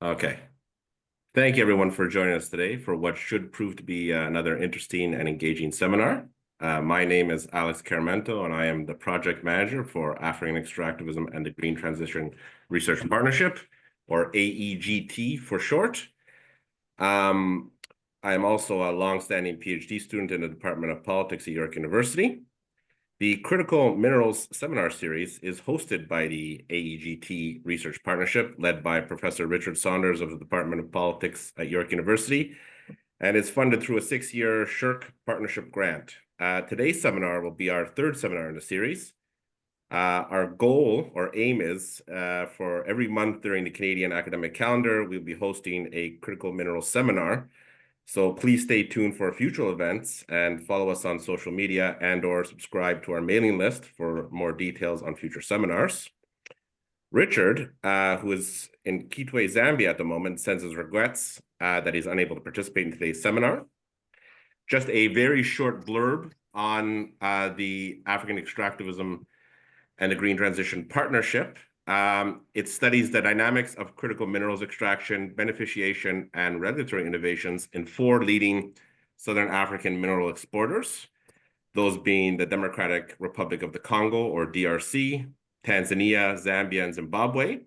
Okay. Thank you, everyone, for joining us today for what should prove to be another interesting and engaging seminar. My name is Alex Caramento, and I am the project manager for African Extractivism and the Green Transition Research Partnership, or AEGT for short. I am also a longstanding PhD student in the Department of Politics at York University. The Critical Minerals Seminar Series is hosted by the AEGT Research Partnership, led by Professor Richard Saunders of the Department of Politics at York University, and is funded through a 6-year SSHRC partnership grant. Today's seminar will be our third seminar in the series. Our goal or aim is for every month during the Canadian academic calendar, we'll be hosting a critical minerals seminar. So please stay tuned for future events and follow us on social media and/or subscribe to our mailing list for more details on future seminars. Richard, who is in Kitwe, Zambia at the moment, sends his regrets that he's unable to participate in today's seminar. Just a very short blurb on the African Extractivism and the Green Transition Partnership. It studies the dynamics of critical minerals extraction, beneficiation, and regulatory innovations in 4 leading Southern African mineral exporters, those being the Democratic Republic of the Congo, or DRC, Tanzania, Zambia, and Zimbabwe.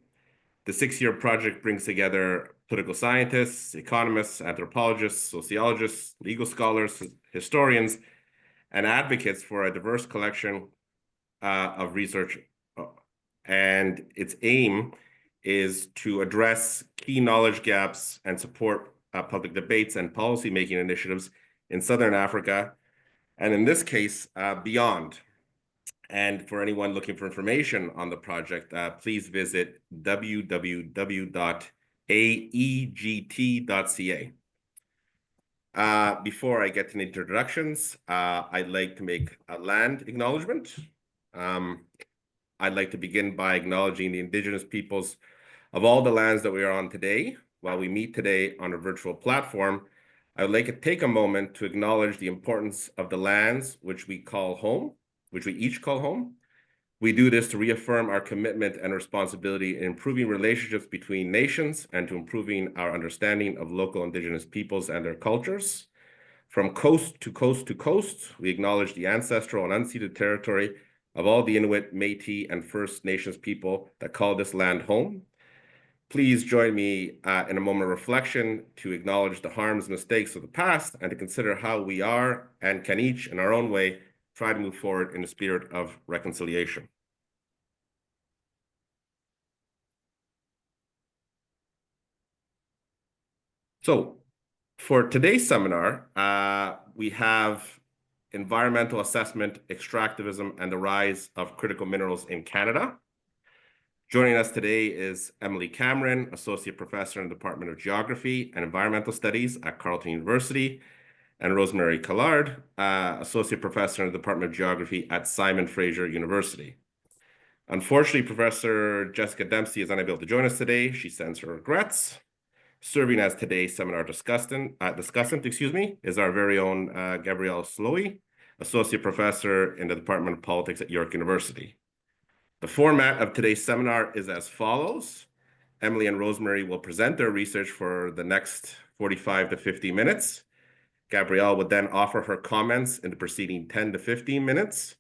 The 6-year project brings together political scientists, economists, anthropologists, sociologists, legal scholars, historians, and advocates for a diverse collection of research, and its aim is to address key knowledge gaps and support public debates and policy-making initiatives in Southern Africa, and in this case, beyond. And for anyone looking for information on the project, please visit www.aegt.ca. Before I get to the introductions, I'd like to make a land acknowledgement. I'd like to begin by acknowledging the Indigenous peoples of all the lands that we are on today. While we meet today on a virtual platform, I would like to take a moment to acknowledge the importance of the lands which we call home, which we each call home. We do this to reaffirm our commitment and responsibility in improving relationships between nations and to improving our understanding of local Indigenous peoples and their cultures. From coast to coast to coast, we acknowledge the ancestral and unceded territory of all the Inuit, Métis, and First Nations people that call this land home. Please join me in a moment of reflection to acknowledge the harms and mistakes of the past and to consider how we are and can each, in our own way, try to move forward in the spirit of reconciliation. So, for today's seminar, we have environmental assessment, extractivism, and the rise of critical minerals in Canada. Joining us today is Emilie Cameron, Associate Professor in the Department of Geography and Environmental Studies at Carleton University, and Rosemary Collard, Associate Professor in the Department of Geography at Simon Fraser University. Unfortunately, Professor Jessica Dempsey is unable to join us today. She sends her regrets. Serving as today's seminar discussant, is our very own Gabrielle Slowey, Associate Professor in the Department of Politics at York University. The format of today's seminar is as follows. Emilie and Rosemary will present their research for the next 45 to 50 minutes. Gabrielle would then offer her comments in the preceding 10 to 15 minutes.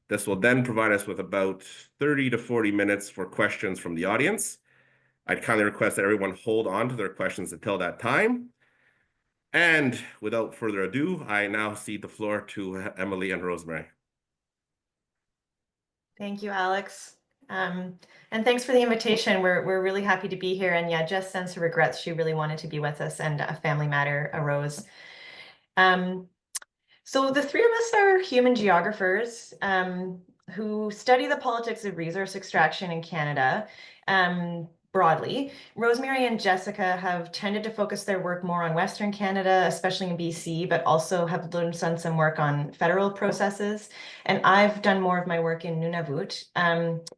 This will then provide us with about 30 to 40 minutes for questions from the audience. I'd kindly request that everyone hold on to their questions until that time. And without further ado, I now cede the floor to Emilie and Rosemary. Thank you, Alex. And thanks for the invitation. We're really happy to be here. And yeah, Jess sends her regrets. She really wanted to be with us and a family matter arose. So the 3 of us are human geographers who study the politics of resource extraction in Canada broadly. Rosemary and Jessica have tended to focus their work more on Western Canada, especially in BC, but also have done some work on federal processes. And I've done more of my work in Nunavut.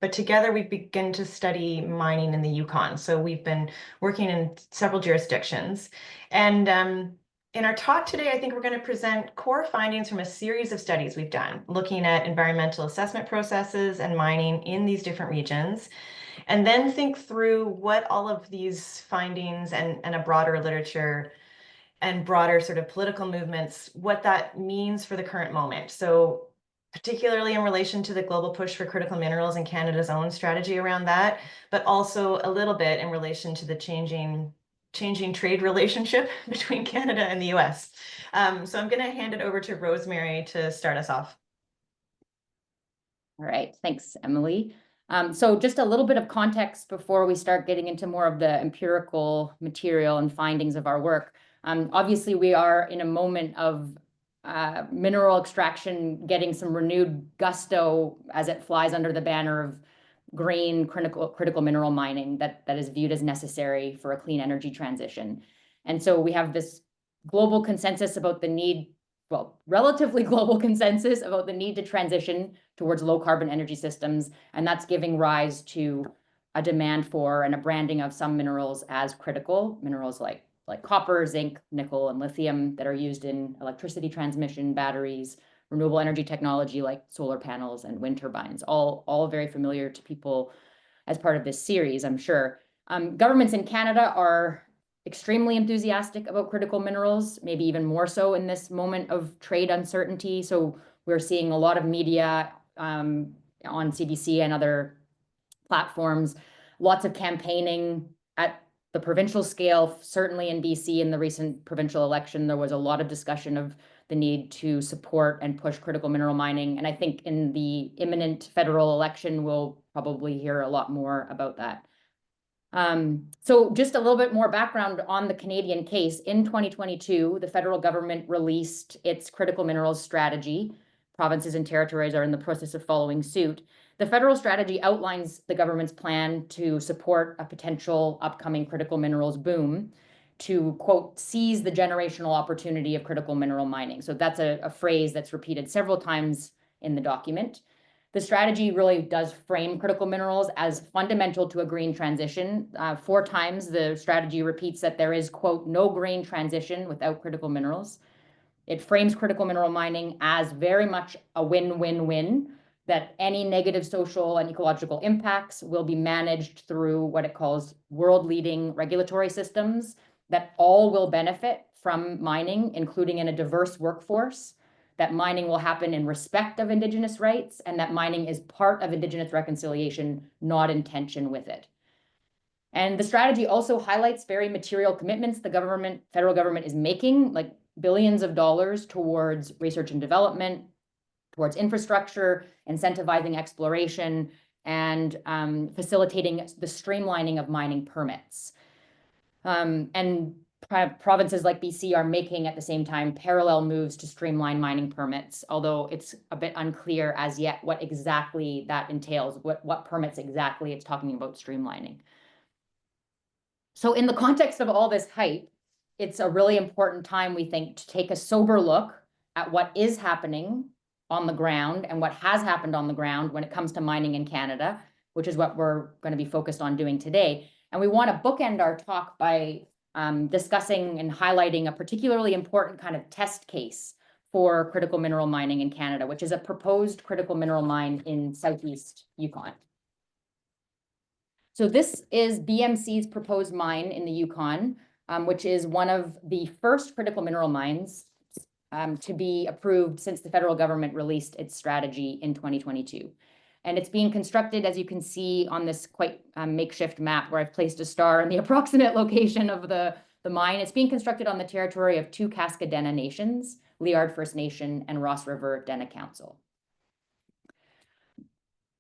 But together we've begun to study mining in the Yukon. So we've been working in several jurisdictions. And in our talk today, I think we're going to present core findings from a series of studies we've done, looking at environmental assessment processes and mining in these different regions. and then think through what all of these findings and a broader literature and broader sort of political movements, what that means for the current moment. So particularly in relation to the global push for critical minerals and Canada's own strategy around that, but also a little bit in relation to the changing trade relationship between Canada and the US. So I'm going to hand it over to Rosemary to start us off. All right, thanks, Emily. So just a little bit of context before we start getting into more of the empirical material and findings of our work. Obviously, we are in a moment of mineral extraction getting some renewed gusto as it flies under the banner of green critical mineral mining that is viewed as necessary for a clean energy transition. And so we have this global consensus about the need, well, relatively global consensus about the need to transition towards low carbon energy systems. And that's giving rise to a demand for and a branding of some minerals as critical, minerals like copper, zinc, nickel, and lithium that are used in electricity transmission, batteries, renewable energy technology like solar panels and wind turbines, all very familiar to people as part of this series, I'm sure. Governments in Canada are extremely enthusiastic about critical minerals, maybe even more so in this moment of trade uncertainty. So we're seeing a lot of media on CBC and other platforms, lots of campaigning at the provincial scale. Certainly in BC in the recent provincial election, there was a lot of discussion of the need to support and push critical mineral mining. And I think in the imminent federal election, we'll probably hear a lot more about that. So just a little bit more background on the Canadian case. In 2022, the federal government released its critical minerals strategy. Provinces and territories are in the process of following suit. The federal strategy outlines the government's plan to support a potential upcoming critical minerals boom to, quote, seize the generational opportunity of critical mineral mining. So that's a phrase that's repeated several times in the document. The strategy really does frame critical minerals as fundamental to a green transition. 4 times the strategy repeats that there is, quote, no green transition without critical minerals. It frames critical mineral mining as very much a win-win-win, that any negative social and ecological impacts will be managed through what it calls world-leading regulatory systems, that all will benefit from mining, including in a diverse workforce, that mining will happen in respect of Indigenous rights, and that mining is part of Indigenous reconciliation, not in tension with it. And the strategy also highlights very material commitments the federal government is making, like billions of dollars towards research and development, towards infrastructure, incentivizing exploration, and facilitating the streamlining of mining permits. And provinces like BC are making at the same time parallel moves to streamline mining permits, although it's a bit unclear as yet what exactly that entails, what permits exactly it's talking about streamlining. So in the context of all this hype, it's a really important time, we think, to take a sober look at what is happening on the ground and what has happened on the ground when it comes to mining in Canada, which is what we're going to be focused on doing today. And we want to bookend our talk by discussing and highlighting a particularly important kind of test case for critical mineral mining in Canada, which is a proposed critical mineral mine in southeast Yukon. So this is BMC's proposed mine in the Yukon, which is one of the first critical mineral mines to be approved since the federal government released its strategy in 2022. And it's being constructed, as you can see on this quite makeshift map where I've placed a star in the approximate location of the mine. It's being constructed on the territory of 2 Kaska Dena nations, Liard First Nation and Ross River Dena Council.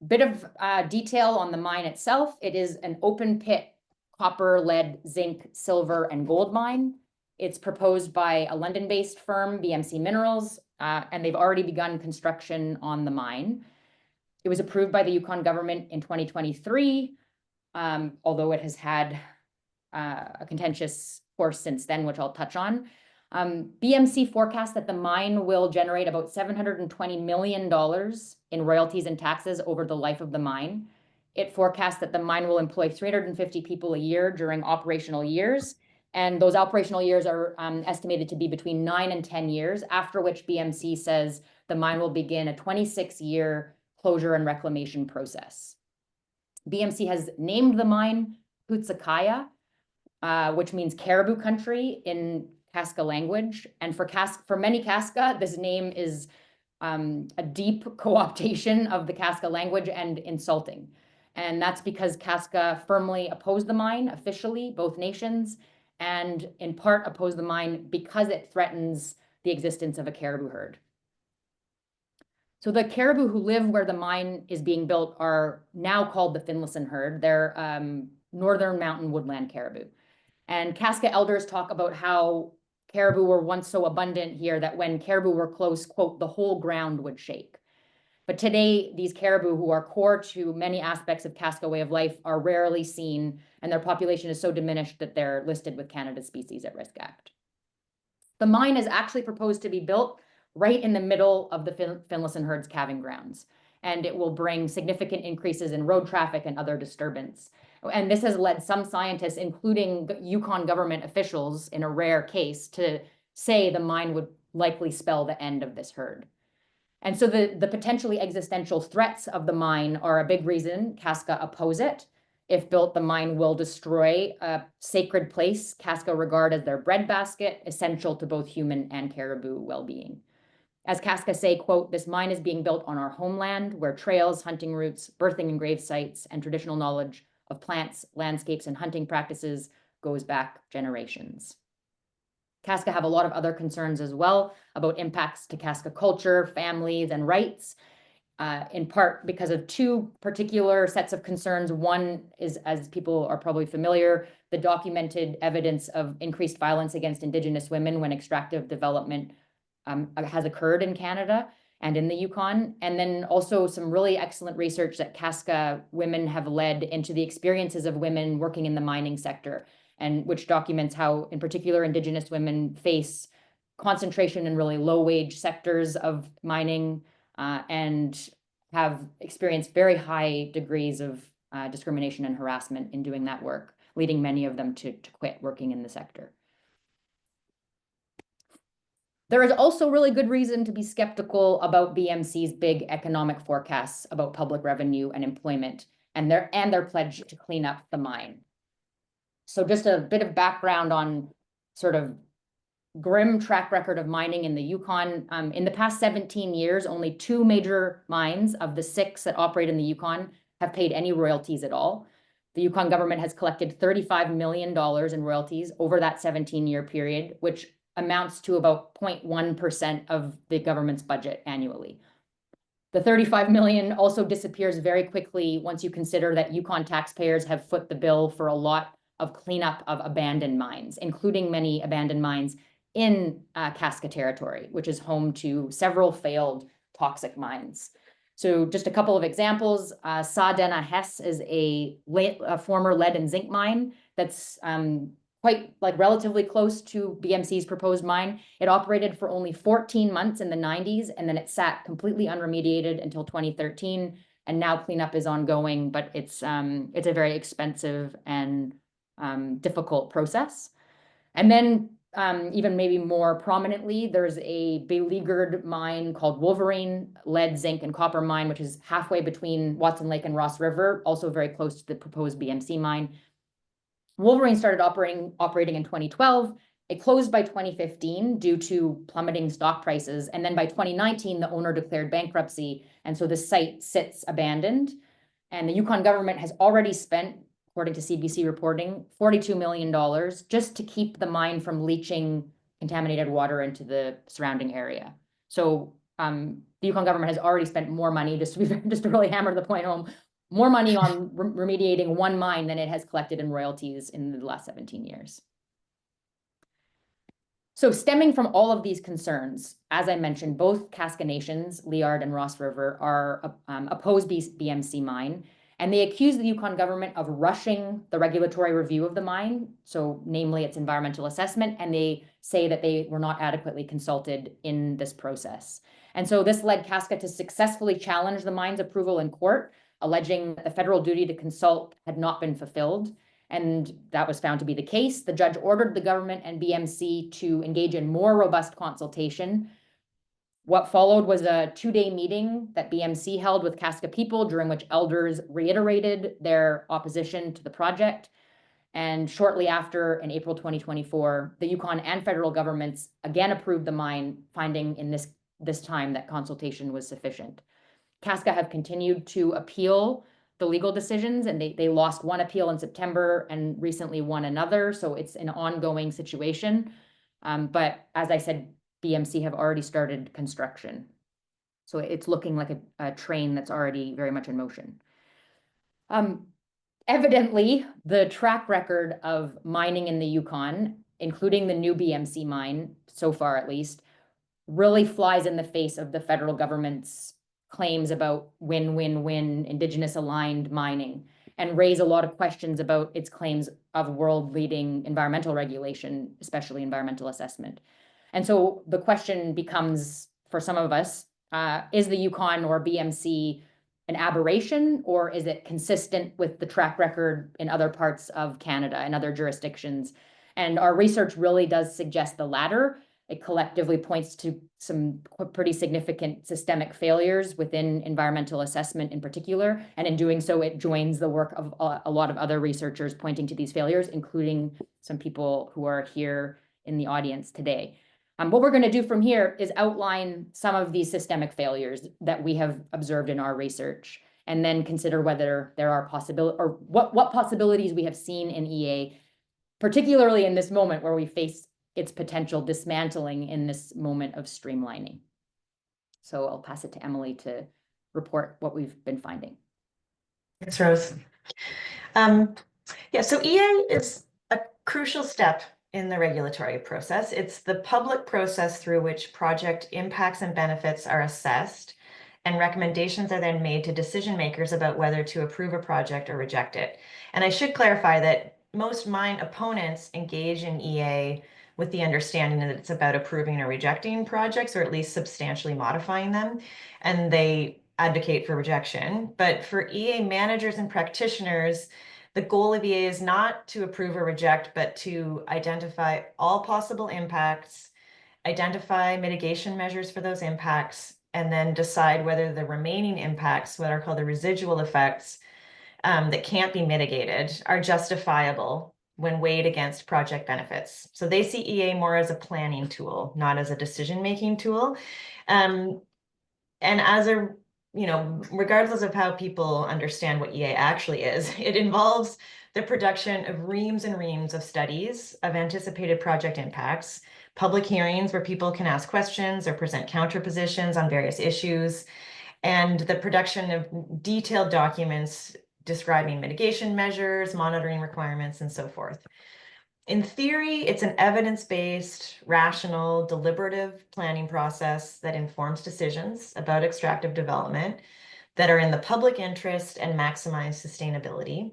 Bit of detail on the mine itself. It is an open pit copper, lead, zinc, silver, and gold mine. It's proposed by a London-based firm, BMC Minerals, and they've already begun construction on the mine. It was approved by the Yukon government in 2023, although it has had a contentious course since then, which I'll touch on. BMC forecasts that the mine will generate about $720 million in royalties and taxes over the life of the mine. It forecasts that the mine will employ 350 people a year during operational years, and those operational years are estimated to be between 9 and 10 years, after which BMC says the mine will begin a 26-year closure and reclamation process. BMC has named the mine Hutsakaya, which means caribou country in Kaska language. And for many Kaska, this name is a deep co-optation of the Kaska language and insulting. And that's because Kaska firmly opposed the mine officially, both nations, and in part opposed the mine because it threatens the existence of a caribou herd. So the caribou who live where the mine is being built are now called the Finlayson herd. They're northern mountain woodland caribou. And Kaska elders talk about how caribou were once so abundant here that when caribou were close, quote, the whole ground would shake. But today, these caribou, who are core to many aspects of Kaska way of life, are rarely seen, and their population is so diminished that they're listed with Canada's Species at Risk Act. The mine is actually proposed to be built right in the middle of the Finlayson herd's calving grounds, and it will bring significant increases in road traffic and other disturbance. And this has led some scientists, including Yukon government officials in a rare case, to say the mine would likely spell the end of this herd. And so the potentially existential threats of the mine are a big reason Kaska oppose it. If built, the mine will destroy a sacred place Kaska regard as their breadbasket, essential to both human and caribou well-being. As Kaska say, quote, this mine is being built on our homeland, where trails, hunting routes, birthing and grave sites, and traditional knowledge of plants, landscapes, and hunting practices goes back generations. Kaska have a lot of other concerns as well about impacts to Kaska culture, families, and rights, in part because of two particular sets of concerns. One is, as people are probably familiar, the documented evidence of increased violence against Indigenous women when extractive development has occurred in Canada and in the Yukon, and then also some really excellent research that Kaska women have led into the experiences of women working in the mining sector, and which documents how, in particular, Indigenous women face concentration in really low-wage sectors of mining and have experienced very high degrees of discrimination and harassment in doing that work, leading many of them to quit working in the sector. There is also really good reason to be skeptical about BMC's big economic forecasts about public revenue and employment and their pledge to clean up the mine. So just a bit of background on sort of grim track record of mining in the Yukon. In the past 17 years, only 2 major mines of the 6 that operate in the Yukon have paid any royalties at all. The Yukon government has collected $35 million in royalties over that 17-year period, which amounts to about 0.1% of the government's budget annually. The $35 million also disappears very quickly once you consider that Yukon taxpayers have foot the bill for a lot of cleanup of abandoned mines, including many abandoned mines in Kaska territory, which is home to several failed toxic mines. So just a couple of examples, Kaska Dena Hess is a former lead and zinc mine that's quite relatively close to BMC's proposed mine. It operated for only 14 months in the 90s, and then it sat completely unremediated until 2013. And now cleanup is ongoing, but it's a very expensive and difficult process. And then even maybe more prominently, there's a beleaguered mine called Wolverine, lead, zinc, and copper mine, which is halfway between Watson Lake and Ross River, also very close to the proposed BMC mine. Wolverine started operating in 2012. It closed by 2015 due to plummeting stock prices. And then by 2019, the owner declared bankruptcy. And so the site sits abandoned. And the Yukon government has already spent, according to CBC reporting, $42 million just to keep the mine from leaching contaminated water into the surrounding area. So the Yukon government has already spent more money, just to really hammer the point home, more money on remediating one mine than it has collected in royalties in the last 17 years. So stemming from all of these concerns, as I mentioned, both Kaska nations, Liard and Ross River, are opposed BMC mine, and they accuse the Yukon government of rushing the regulatory review of the mine, so namely its environmental assessment, and they say that they were not adequately consulted in this process. And so this led Kaska to successfully challenge the mine's approval in court, alleging that the federal duty to consult had not been fulfilled. And that was found to be the case. The judge ordered the government and BMC to engage in more robust consultation, What followed was a 2-day meeting that BMC held with Kaska people, during which elders reiterated their opposition to the project. And shortly after, in April 2024, the Yukon and federal governments again approved the mine, finding in this time that consultation was sufficient. Kaska have continued to appeal the legal decisions, and they lost one appeal in September and recently won another. So it's an ongoing situation. But as I said, BMC have already started construction. So it's looking like a train that's already very much in motion. Evidently, the track record of mining in the Yukon, including the new BMC mine, so far at least, really flies in the face of the federal government's claims about win-win-win Indigenous-aligned mining, and raise a lot of questions about its claims of world-leading environmental regulation, especially environmental assessment. And so the question becomes, for some of us, is the Yukon or BMC an aberration, or is it consistent with the track record in other parts of Canada and other jurisdictions? And our research really does suggest the latter. It collectively points to some pretty significant systemic failures within environmental assessment in particular. And in doing so, it joins the work of a lot of other researchers pointing to these failures, including some people who are here in the audience today. What we're going to do from here is outline some of these systemic failures that we have observed in our research, and then consider whether there are possibilities, or what possibilities we have seen in EA, particularly in this moment where we face its potential dismantling in this moment of streamlining. So I'll pass it to Emilie to report what we've been finding. Thanks, Rose. Yeah, so EA is a crucial step in the regulatory process. It's the public process through which project impacts and benefits are assessed, and recommendations are then made to decision makers about whether to approve a project or reject it. And I should clarify that most mine opponents engage in EA with the understanding that it's about approving or rejecting projects, or at least substantially modifying them, and they advocate for rejection. But for EA managers and practitioners, the goal of EA is not to approve or reject, but to identify all possible impacts, identify mitigation measures for those impacts, and then decide whether the remaining impacts, what are called the residual effects, that can't be mitigated, are justifiable when weighed against project benefits. So they see EA more as a planning tool, not as a decision-making tool. And as a regardless of how people understand what EA actually is, it involves the production of reams and reams of studies of anticipated project impacts, public hearings where people can ask questions or present counterpositions on various issues, and the production of detailed documents describing mitigation measures, monitoring requirements, and so forth. In theory, it's an evidence-based, rational, deliberative planning process that informs decisions about extractive development that are in the public interest and maximize sustainability.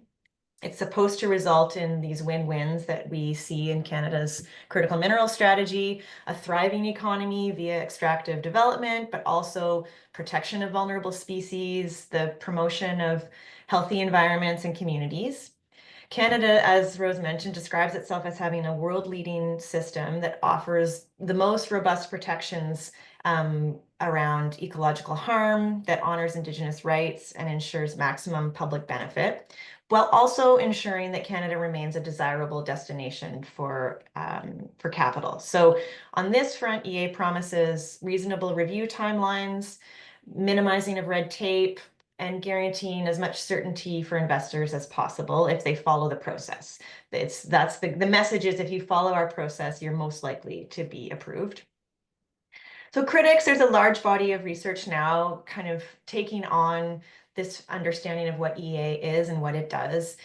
It's supposed to result in these win-wins that we see in Canada's critical mineral strategy, a thriving economy via extractive development, but also protection of vulnerable species, the promotion of healthy environments and communities. Canada, as Rose mentioned, describes itself as having a world-leading system that offers the most robust protections around ecological harm, that honors Indigenous rights and ensures maximum public benefit, while also ensuring that Canada remains a desirable destination for capital. So on this front, EA promises reasonable review timelines, minimizing of red tape, and guaranteeing as much certainty for investors as possible if they follow the process. That's the message is, if you follow our process, you're most likely to be approved. So critics, there's a large body of research now kind of taking on this understanding of what EA is and what it does.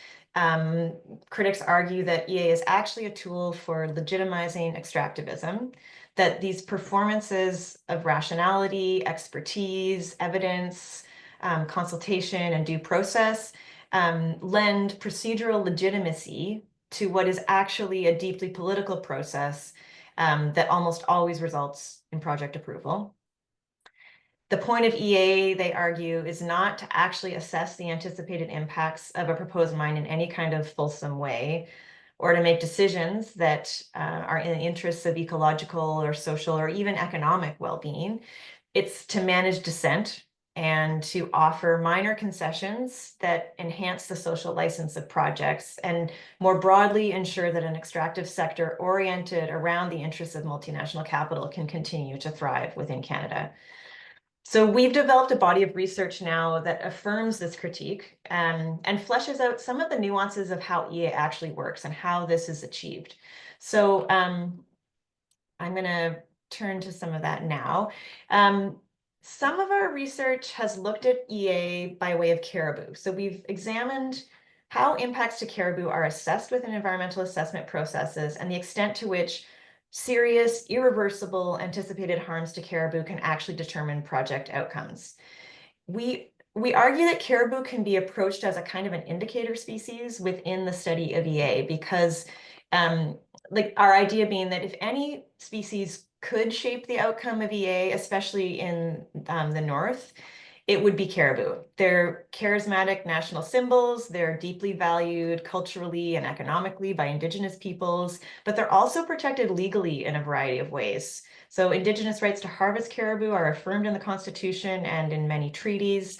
Critics argue that EA is actually a tool for legitimizing extractivism, that these performances of rationality, expertise, evidence, consultation, and due process lend procedural legitimacy to what is actually a deeply political process that almost always results in project approval. The point of EA, they argue, is not to actually assess the anticipated impacts of a proposed mine in any kind of fulsome way, or to make decisions that are in the interests of ecological or social or even economic well-being. It's to manage dissent and to offer minor concessions that enhance the social license of projects and more broadly ensure that an extractive sector oriented around the interests of multinational capital can continue to thrive within Canada. So we've developed a body of research now that affirms this critique and fleshes out some of the nuances of how EA actually works and how this is achieved. So I'm going to turn to some of that now. Some of our research has looked at EA by way of caribou. So we've examined how impacts to caribou are assessed within environmental assessment processes and the extent to which serious, irreversible anticipated harms to caribou can actually determine project outcomes. We argue that caribou can be approached as a kind of an indicator species within the study of EA because like our idea being that if any species could shape the outcome of EA, especially in the north, it would be caribou. They're charismatic national symbols. They're deeply valued culturally and economically by Indigenous peoples, but they're also protected legally in a variety of ways. So Indigenous rights to harvest caribou are affirmed in the Constitution and in many treaties.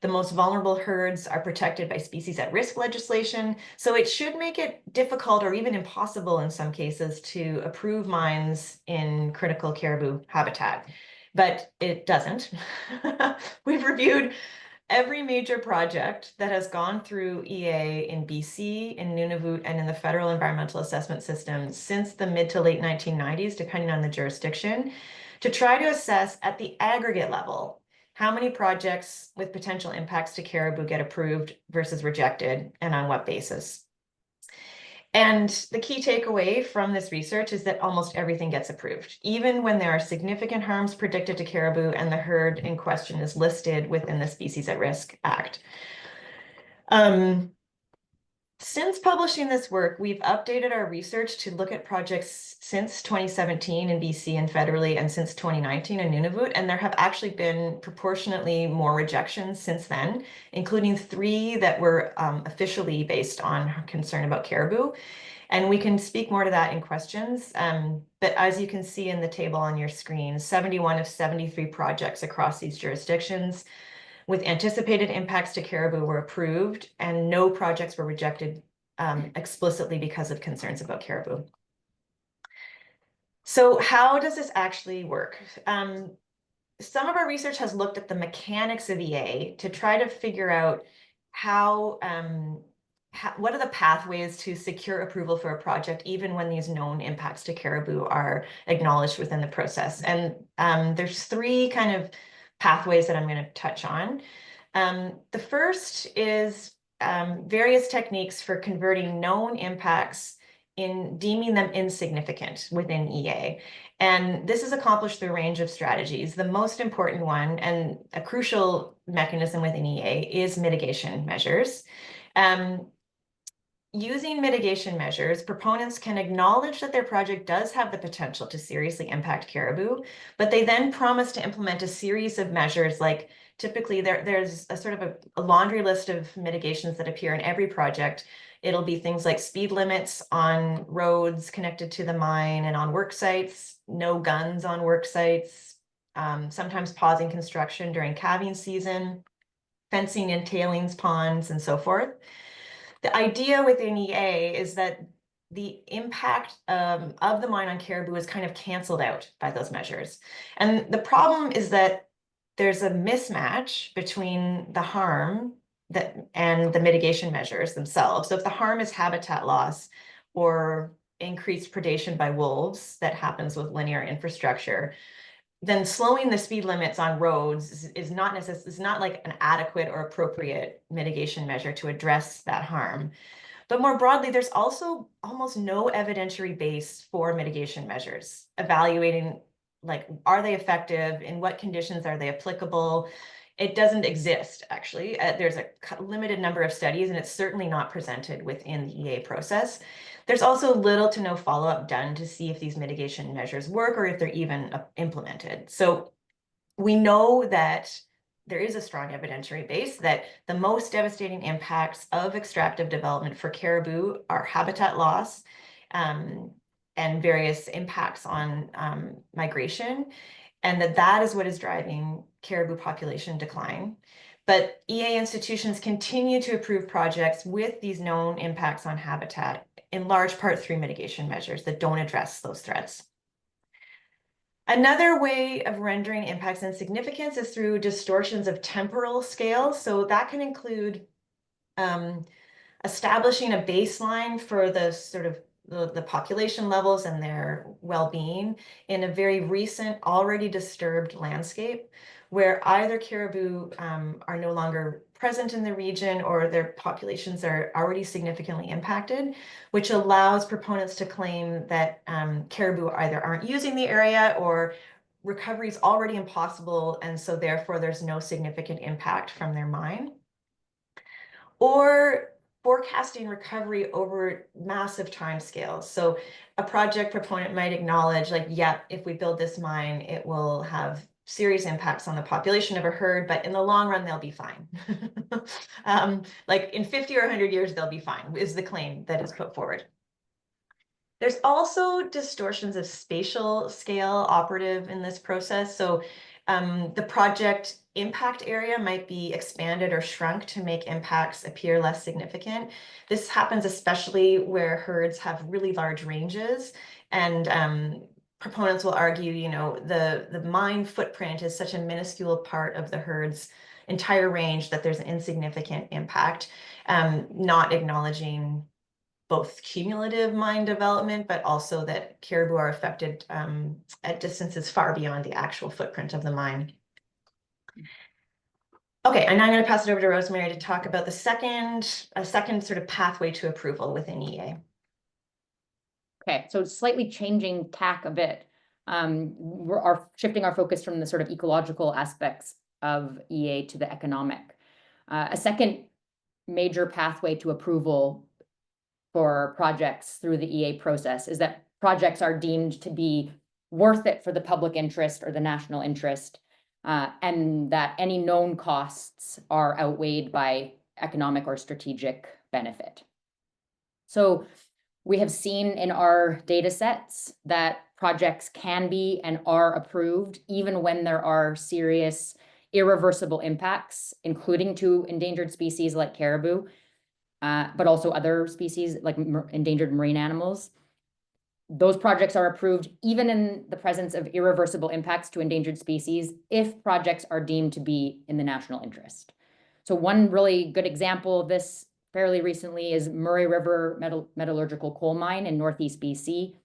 The most vulnerable herds are protected by species at risk legislation. So it should make it difficult or even impossible in some cases to approve mines in critical caribou habitat, but it doesn't. We've reviewed every major project that has gone through EA in BC, in Nunavut, and in the federal environmental assessment system since the mid to late 1990s, depending on the jurisdiction, to try to assess at the aggregate level how many projects with potential impacts to caribou get approved versus rejected, and on what basis. And the key takeaway from this research is that almost everything gets approved, even when there are significant harms predicted to caribou and the herd in question is listed within the Species at Risk Act. Since publishing this work, we've updated our research to look at projects since 2017 in BC and federally, and since 2019 in Nunavut, and there have actually been proportionately more rejections since then, including 3 that were officially based on concern about caribou. And we can speak more to that in questions. But as you can see in the table on your screen, 71 of 73 projects across these jurisdictions with anticipated impacts to caribou were approved, and no projects were rejected explicitly because of concerns about caribou. So how does this actually work? Some of our research has looked at the mechanics of EA to try to figure out what are the pathways to secure approval for a project, even when these known impacts to caribou are acknowledged within the process. And there's 3 kind of pathways that I'm going to touch on. The first is various techniques for converting known impacts in deeming them insignificant within EA. And this is accomplished through a range of strategies. The most important one and a crucial mechanism within EA is mitigation measures. Using mitigation measures, proponents can acknowledge that their project does have the potential to seriously impact caribou, but they then promise to implement a series of measures. Like typically there's a sort of a laundry list of mitigations that appear in every project. It'll be things like speed limits on roads connected to the mine and on work sites, no guns on work sites, sometimes pausing construction during calving season, fencing in tailings ponds, and so forth. The idea within EA is that the impact of the mine on caribou is kind of canceled out by those measures. And the problem is that there's a mismatch between the harm and the mitigation measures themselves. So if the harm is habitat loss or increased predation by wolves that happens with linear infrastructure, then slowing the speed limits on roads is not like an adequate or appropriate mitigation measure to address that harm. But more broadly, there's also almost no evidentiary base for mitigation measures, evaluating like, are they effective? In what conditions are they applicable? It doesn't exist, actually. There's a limited number of studies, and it's certainly not presented within the EA process. There's also little to no follow-up done to see if these mitigation measures work or if they're even implemented. So we know that there is a strong evidentiary base that the most devastating impacts of extractive development for caribou are habitat loss and various impacts on migration. and that is what is driving caribou population decline. But EA institutions continue to approve projects with these known impacts on habitat, in large part through mitigation measures that don't address those threats. Another way of rendering impacts insignificant is through distortions of temporal scale. So that can include establishing a baseline for the sort of the population levels and their well-being in a very recent, already disturbed landscape, where either caribou are no longer present in the region or their populations are already significantly impacted, which allows proponents to claim that caribou either aren't using the area or recovery is already impossible, and so therefore there's no significant impact from their mine. Or forecasting recovery over massive timescales. So a project proponent might acknowledge, like, yeah, if we build this mine, it will have serious impacts on the population of a herd, but in the long run, they'll be fine. Like in 50 or 100 years, they'll be fine, is the claim that is put forward. There's also distortions of spatial scale operative in this process. So the project impact area might be expanded or shrunk to make impacts appear less significant. This happens especially where herds have really large ranges, and proponents will argue, you know, the mine footprint is such a minuscule part of the herd's entire range that there's an insignificant impact, not acknowledging both cumulative mine development, but also that caribou are affected at distances far beyond the actual footprint of the mine. Okay, and now I'm going to pass it over to Rosemary to talk about the second sort of pathway to approval within EA. Okay, so slightly changing tack a bit. We're shifting our focus from the sort of ecological aspects of EA to the economic. A second major pathway to approval for projects through the EA process is that projects are deemed to be worth it for the public interest or the national interest, and that any known costs are outweighed by economic or strategic benefit. So we have seen in our data sets that projects can be and are approved even when there are serious irreversible impacts, including to endangered species like caribou, but also other species like endangered marine animals. Those projects are approved even in the presence of irreversible impacts to endangered species if projects are deemed to be in the national interest. So one really good example of this fairly recently is Murray River Metallurgical Coal Mine in Northeast BC.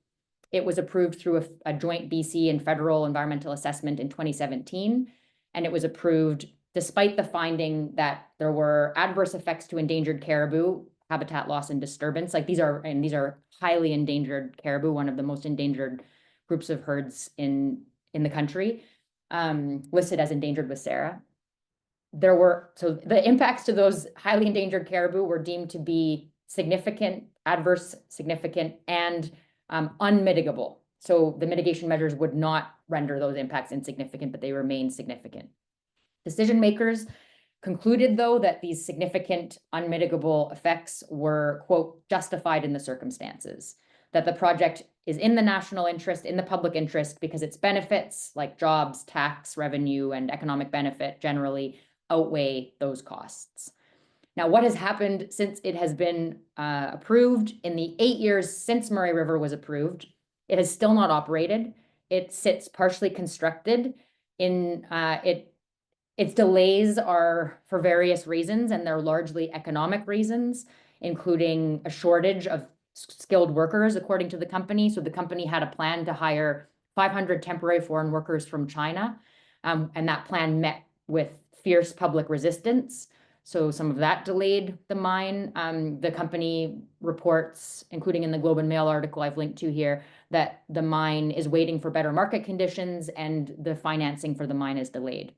It was approved through a joint BC and federal environmental assessment in 2017, and it was approved despite the finding that there were adverse effects to endangered caribou, habitat loss and disturbance. Like these are highly endangered caribou, one of the most endangered groups of herds in the country, listed as endangered with SARA. So the impacts to those highly endangered caribou were deemed to be significant, adverse, significant, and unmitigable. So the mitigation measures would not render those impacts insignificant, but they remain significant. Decision makers concluded, though, that these significant unmitigable effects were, quote, justified in the circumstances, that the project is in the national interest, in the public interest, because its benefits like jobs, tax revenue, and economic benefit generally outweigh those costs. Now, what has happened since it has been approved? In the 8 years since Murray River was approved, it has still not operated. It sits partially constructed. Its delays are for various reasons, and they're largely economic reasons, including a shortage of skilled workers, according to the company. So the company had a plan to hire 500 temporary foreign workers from China, and that plan met with fierce public resistance. So some of that delayed the mine. The company reports, including in the Globe and Mail article I've linked to here, that the mine is waiting for better market conditions and the financing for the mine is delayed.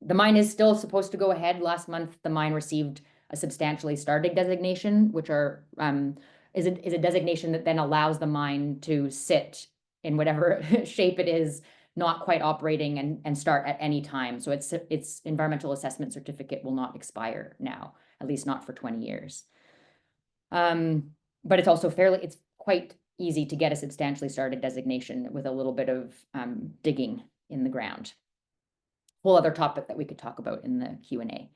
The mine is still supposed to go ahead. Last month, the mine received a substantially started designation, which is a designation that then allows the mine to sit in whatever shape it is, not quite operating, and start at any time. So its environmental assessment certificate will not expire now, at least not for 20 years. But it's also it's quite easy to get a substantially started designation with a little bit of digging in the ground. Whole other topic that we could talk about in the Q&A.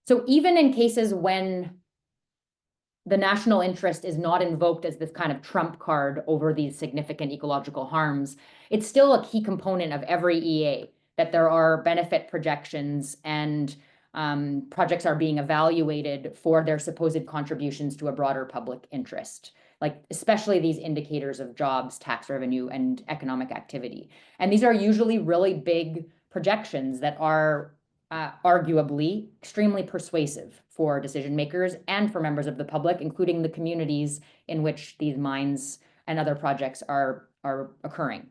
So even in cases when the national interest is not invoked as this kind of trump card over these significant ecological harms, it's still a key component of every EA that there are benefit projections and projects are being evaluated for their supposed contributions to a broader public interest, like especially these indicators of jobs, tax revenue, and economic activity. And these are usually really big projections that are arguably extremely persuasive for decision makers and for members of the public, including the communities in which these mines and other projects are occurring.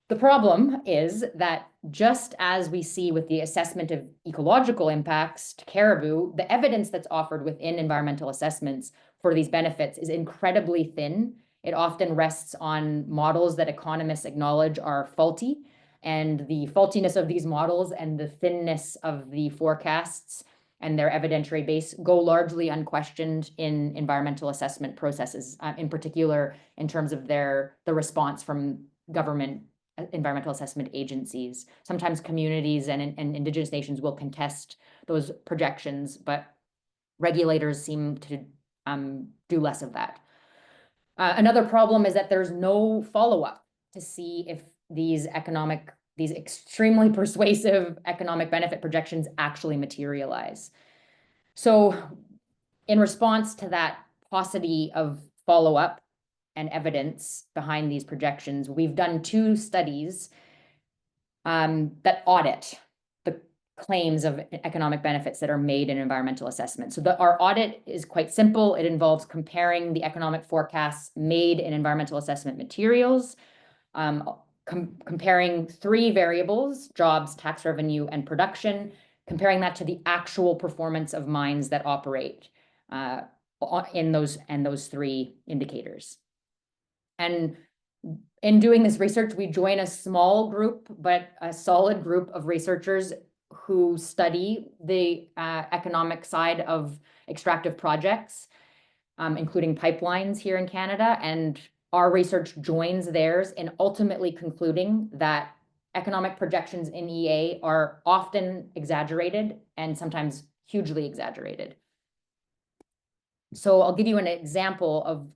The problem is that just as we see with the assessment of ecological impacts to caribou, the evidence that's offered within environmental assessments for these benefits is incredibly thin. It often rests on models that economists acknowledge are faulty, and the faultiness of these models and the thinness of the forecasts and their evidentiary base go largely unquestioned in environmental assessment processes, in particular in terms of the response from government environmental assessment agencies. Sometimes communities and Indigenous nations will contest those projections, but regulators seem to do less of that. Another problem is that there's no follow-up to see if these extremely persuasive economic benefit projections actually materialize. So in response to that paucity of follow-up and evidence behind these projections, we've done 2 studies that audit the claims of economic benefits that are made in environmental assessment. So our audit is quite simple. It involves comparing the economic forecasts made in environmental assessment materials, comparing 3 variables: jobs, tax revenue, and production, comparing that to the actual performance of mines that operate in those 3 indicators. And in doing this research, we join a small group, but a solid group of researchers who study the economic side of extractive projects, including pipelines here in Canada. And our research joins theirs in ultimately concluding that economic projections in EA are often exaggerated and sometimes hugely exaggerated. So I'll give you an example of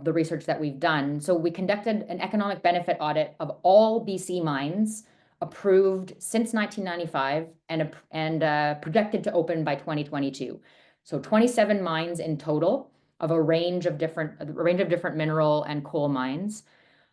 the research that we've done. So we conducted an economic benefit audit of all BC mines approved since 1995 and projected to open by 2022. So 27 mines in total of a range of different mineral and coal mines.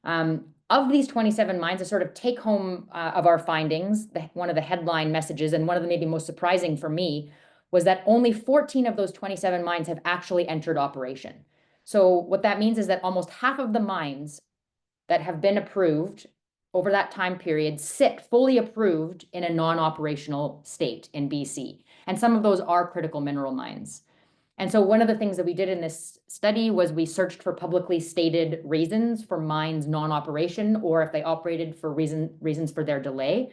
Of these 27 mines, a sort of take home of our findings, one of the headline messages, and one of the maybe most surprising for me, was that only 14 of those 27 mines have actually entered operation. So what that means is that almost half of the mines that have been approved over that time period sit fully approved in a non-operational state in BC. And some of those are critical mineral mines. And so one of the things that we did in this study was we searched for publicly stated reasons for mines non-operation, or if they operated for reasons for their delay.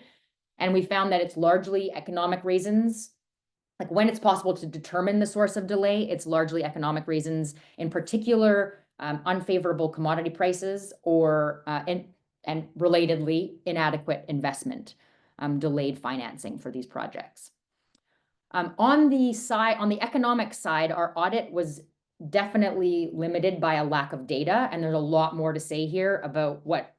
And we found that it's largely economic reasons. Like when it's possible to determine the source of delay, it's largely economic reasons, in particular, unfavorable commodity prices or, and relatedly, inadequate investment, delayed financing for these projects. On the economic side, our audit was definitely limited by a lack of data, and there's a lot more to say here about what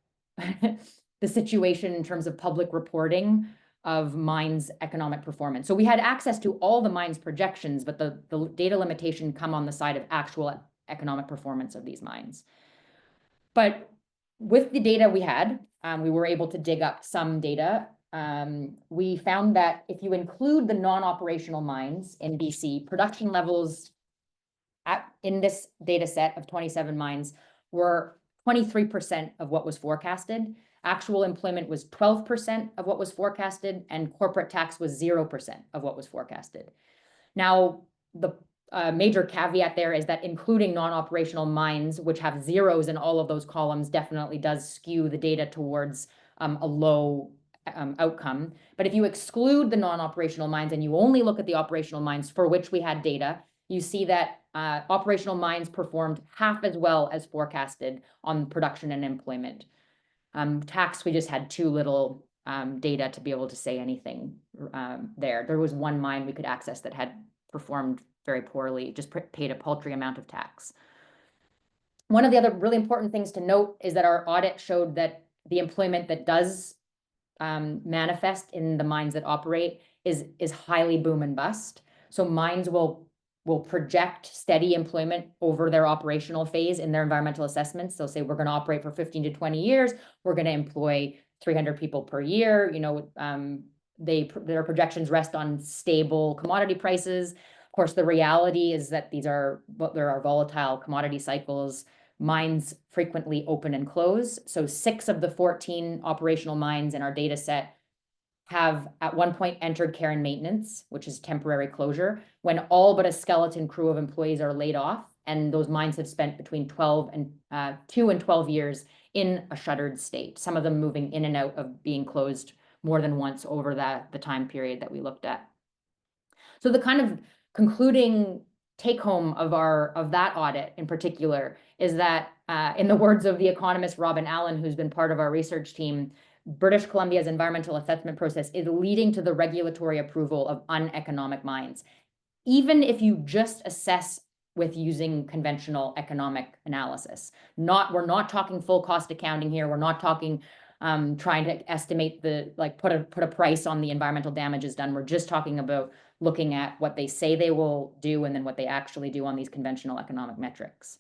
the situation in terms of public reporting of mines' economic performance. So we had access to all the mines' projections, but the data limitation come on the side of actual economic performance of these mines. But with the data we had, we were able to dig up some data. We found that if you include the non-operational mines in BC, production levels in this data set of 27 mines were 23% of what was forecasted. Actual employment was 12% of what was forecasted, and corporate tax was 0% of what was forecasted. Now, the major caveat there is that including non-operational mines, which have zeros in all of those columns, definitely does skew the data towards a low outcome. But if you exclude the non-operational mines and you only look at the operational mines for which we had data, you see that operational mines performed half as well as forecasted on production and employment. Tax, we just had too little data to be able to say anything there. There was one mine we could access that had performed very poorly, just paid a paltry amount of tax. One of the other really important things to note is that our audit showed that the employment that does manifest in the mines that operate is highly boom and bust. So mines will project steady employment over their operational phase in their environmental assessments. They'll say, we're going to operate for 15 to 20 years. We're going to employ 300 people per year. You know, their projections rest on stable commodity prices. Of course, the reality is that there are volatile commodity cycles. Mines frequently open and close. So 6 of the 14 operational mines in our data set have at one point entered care and maintenance, which is temporary closure, when all but a skeleton crew of employees are laid off, and those mines have spent between 2 and 12 years in a shuttered state, some of them moving in and out of being closed more than once over the time period that we looked at. So the kind of concluding take home of that audit in particular is that, in the words of the economist Robin Allen, who's been part of our research team, British Columbia's environmental assessment process is leading to the regulatory approval of uneconomic mines. Even if you just assess with using conventional economic analysis. We're not talking full cost accounting here. We're not talking trying to estimate put a price on the environmental damages done. We're just talking about looking at what they say they will do and then what they actually do on these conventional economic metrics.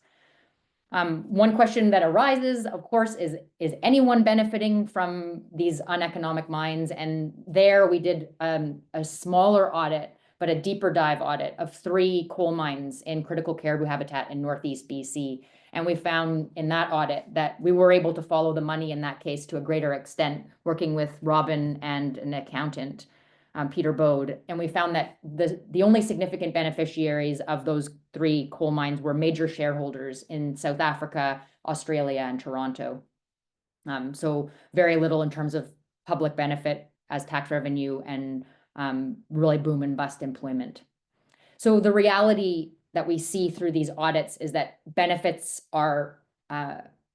One question that arises, of course, is anyone benefiting from these uneconomic mines? And there we did a smaller audit, but a deeper dive audit of 3 coal mines in critical caribou habitat in Northeast BC. And we found in that audit that we were able to follow the money in that case to a greater extent, working with Robin and an accountant, Peter Bode. And we found that the only significant beneficiaries of those 3 coal mines were major shareholders in South Africa, Australia, and Toronto. So very little in terms of public benefit as tax revenue and really boom and bust employment. So the reality that we see through these audits is that benefits are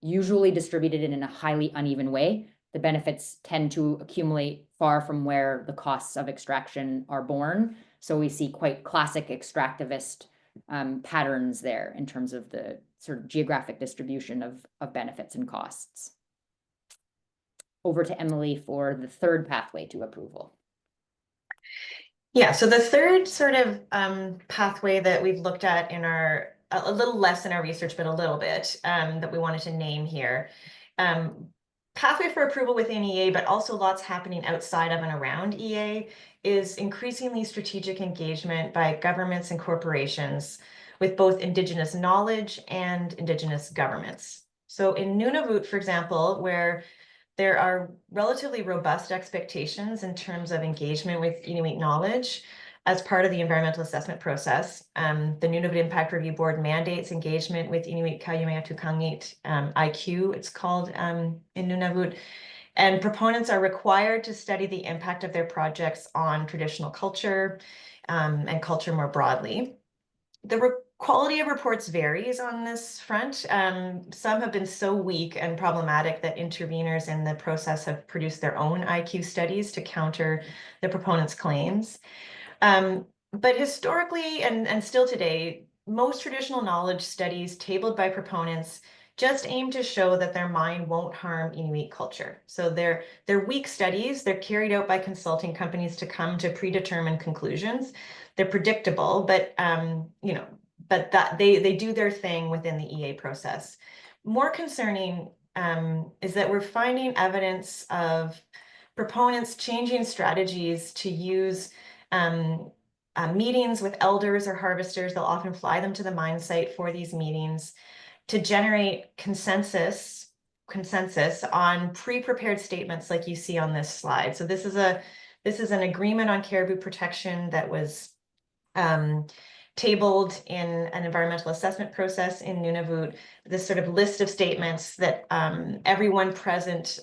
usually distributed in a highly uneven way. The benefits tend to accumulate far from where the costs of extraction are borne. So we see quite classic extractivist patterns there in terms of the sort of geographic distribution of benefits and costs. Over to Emilie for the third pathway to approval. Yeah, so the third sort of pathway that we've looked at in a little less in our research, but a little bit that we wanted to name here. Pathway for approval within EA, but also lots happening outside of and around EA, is increasingly strategic engagement by governments and corporations with both Indigenous knowledge and Indigenous governments. So in Nunavut, for example, where there are relatively robust expectations in terms of engagement with Inuit knowledge as part of the environmental assessment process. The Nunavut Impact Review Board mandates engagement with Inuit Kayumeatukangit, IQ, it's called in Nunavut. And proponents are required to study the impact of their projects on traditional culture and culture more broadly. The quality of reports varies on this front. Some have been so weak and problematic that interveners in the process have produced their own IQ studies to counter the proponents' claims. But historically and still today, most traditional knowledge studies tabled by proponents just aim to show that their mine won't harm Inuit culture. So they're weak studies. They're carried out by consulting companies to come to predetermined conclusions. They're predictable, but but that they do their thing within the EA process. More concerning is that we're finding evidence of proponents changing strategies to use meetings with elders or harvesters. They'll often fly them to the mine site for these meetings to generate consensus on pre-prepared statements like you see on this slide. So this is an agreement on caribou protection that was tabled in an environmental assessment process in Nunavut. This sort of list of statements that everyone present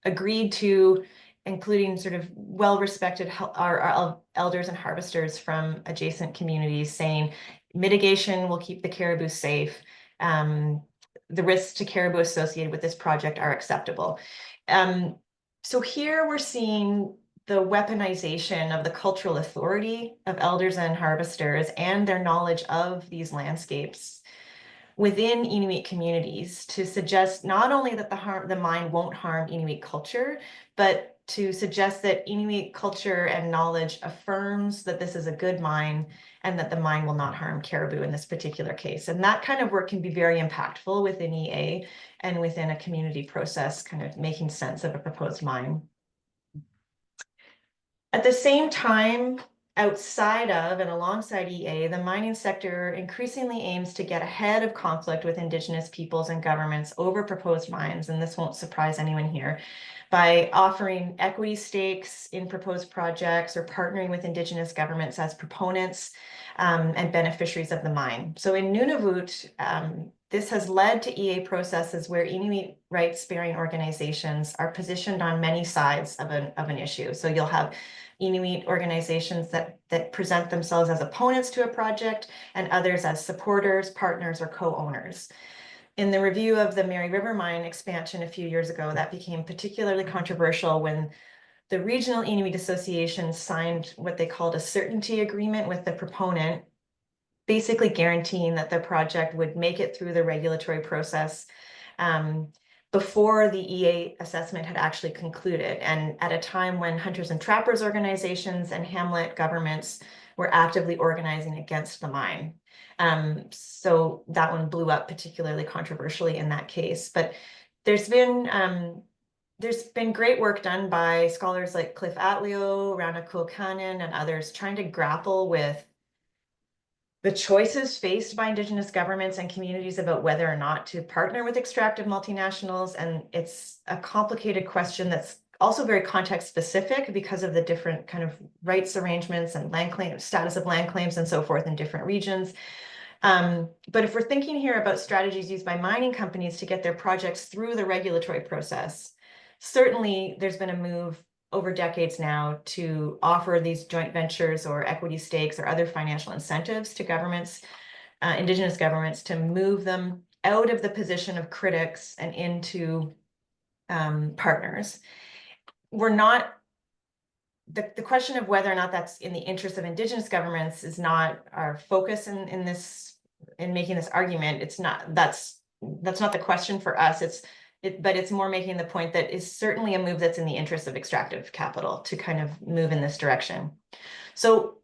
agreed to, including sort of well-respected our elders and harvesters from adjacent communities, saying mitigation will keep the caribou safe. the risks to caribou associated with this project are acceptable. So here we're seeing the weaponization of the cultural authority of elders and harvesters and their knowledge of these landscapes within Inuit communities to suggest not only that the mine won't harm Inuit culture, but to suggest that Inuit culture and knowledge affirms that this is a good mine and that the mine will not harm caribou in this particular case. And that kind of work can be very impactful within EA and within a community process, kind of making sense of a proposed mine. At the same time, outside of and alongside EA, the mining sector increasingly aims to get ahead of conflict with Indigenous peoples and governments over proposed mines, and this won't surprise anyone here, by offering equity stakes in proposed projects or partnering with Indigenous governments as proponents and beneficiaries of the mine. So in Nunavut, this has led to EA processes where Inuit rights-bearing organizations are positioned on many sides of an issue. So you'll have Inuit organizations that present themselves as opponents to a project and others as supporters, partners, or co-owners. In the review of the Mary River Mine expansion a few years ago, that became particularly controversial when the regional Inuit associations signed what they called a certainty agreement with the proponent, basically guaranteeing that the project would make it through the regulatory process before the EA assessment had actually concluded, and at a time when hunters and trappers organizations and hamlet governments were actively organizing against the mine. So that one blew up particularly controversially in that case. But there's been great work done by scholars like Cliff Atleo, Rana Kulkanen, and others trying to grapple with the choices faced by Indigenous governments and communities about whether or not to partner with extractive multinationals. And it's a complicated question that's also very context specific because of the different kind of rights arrangements and land claim, status of land claims and so forth in different regions. But if we're thinking here about strategies used by mining companies to get their projects through the regulatory process, certainly there's been a move over decades now to offer these joint ventures or equity stakes or other financial incentives to governments, Indigenous governments, to move them out of the position of critics and into partners. We're not, the question of whether or not that's in the interest of Indigenous governments is not our focus in making this argument. It's not, that's not the question for us. But it's more making the point that is certainly a move that's in the interest of extractive capital to kind of move in this direction. So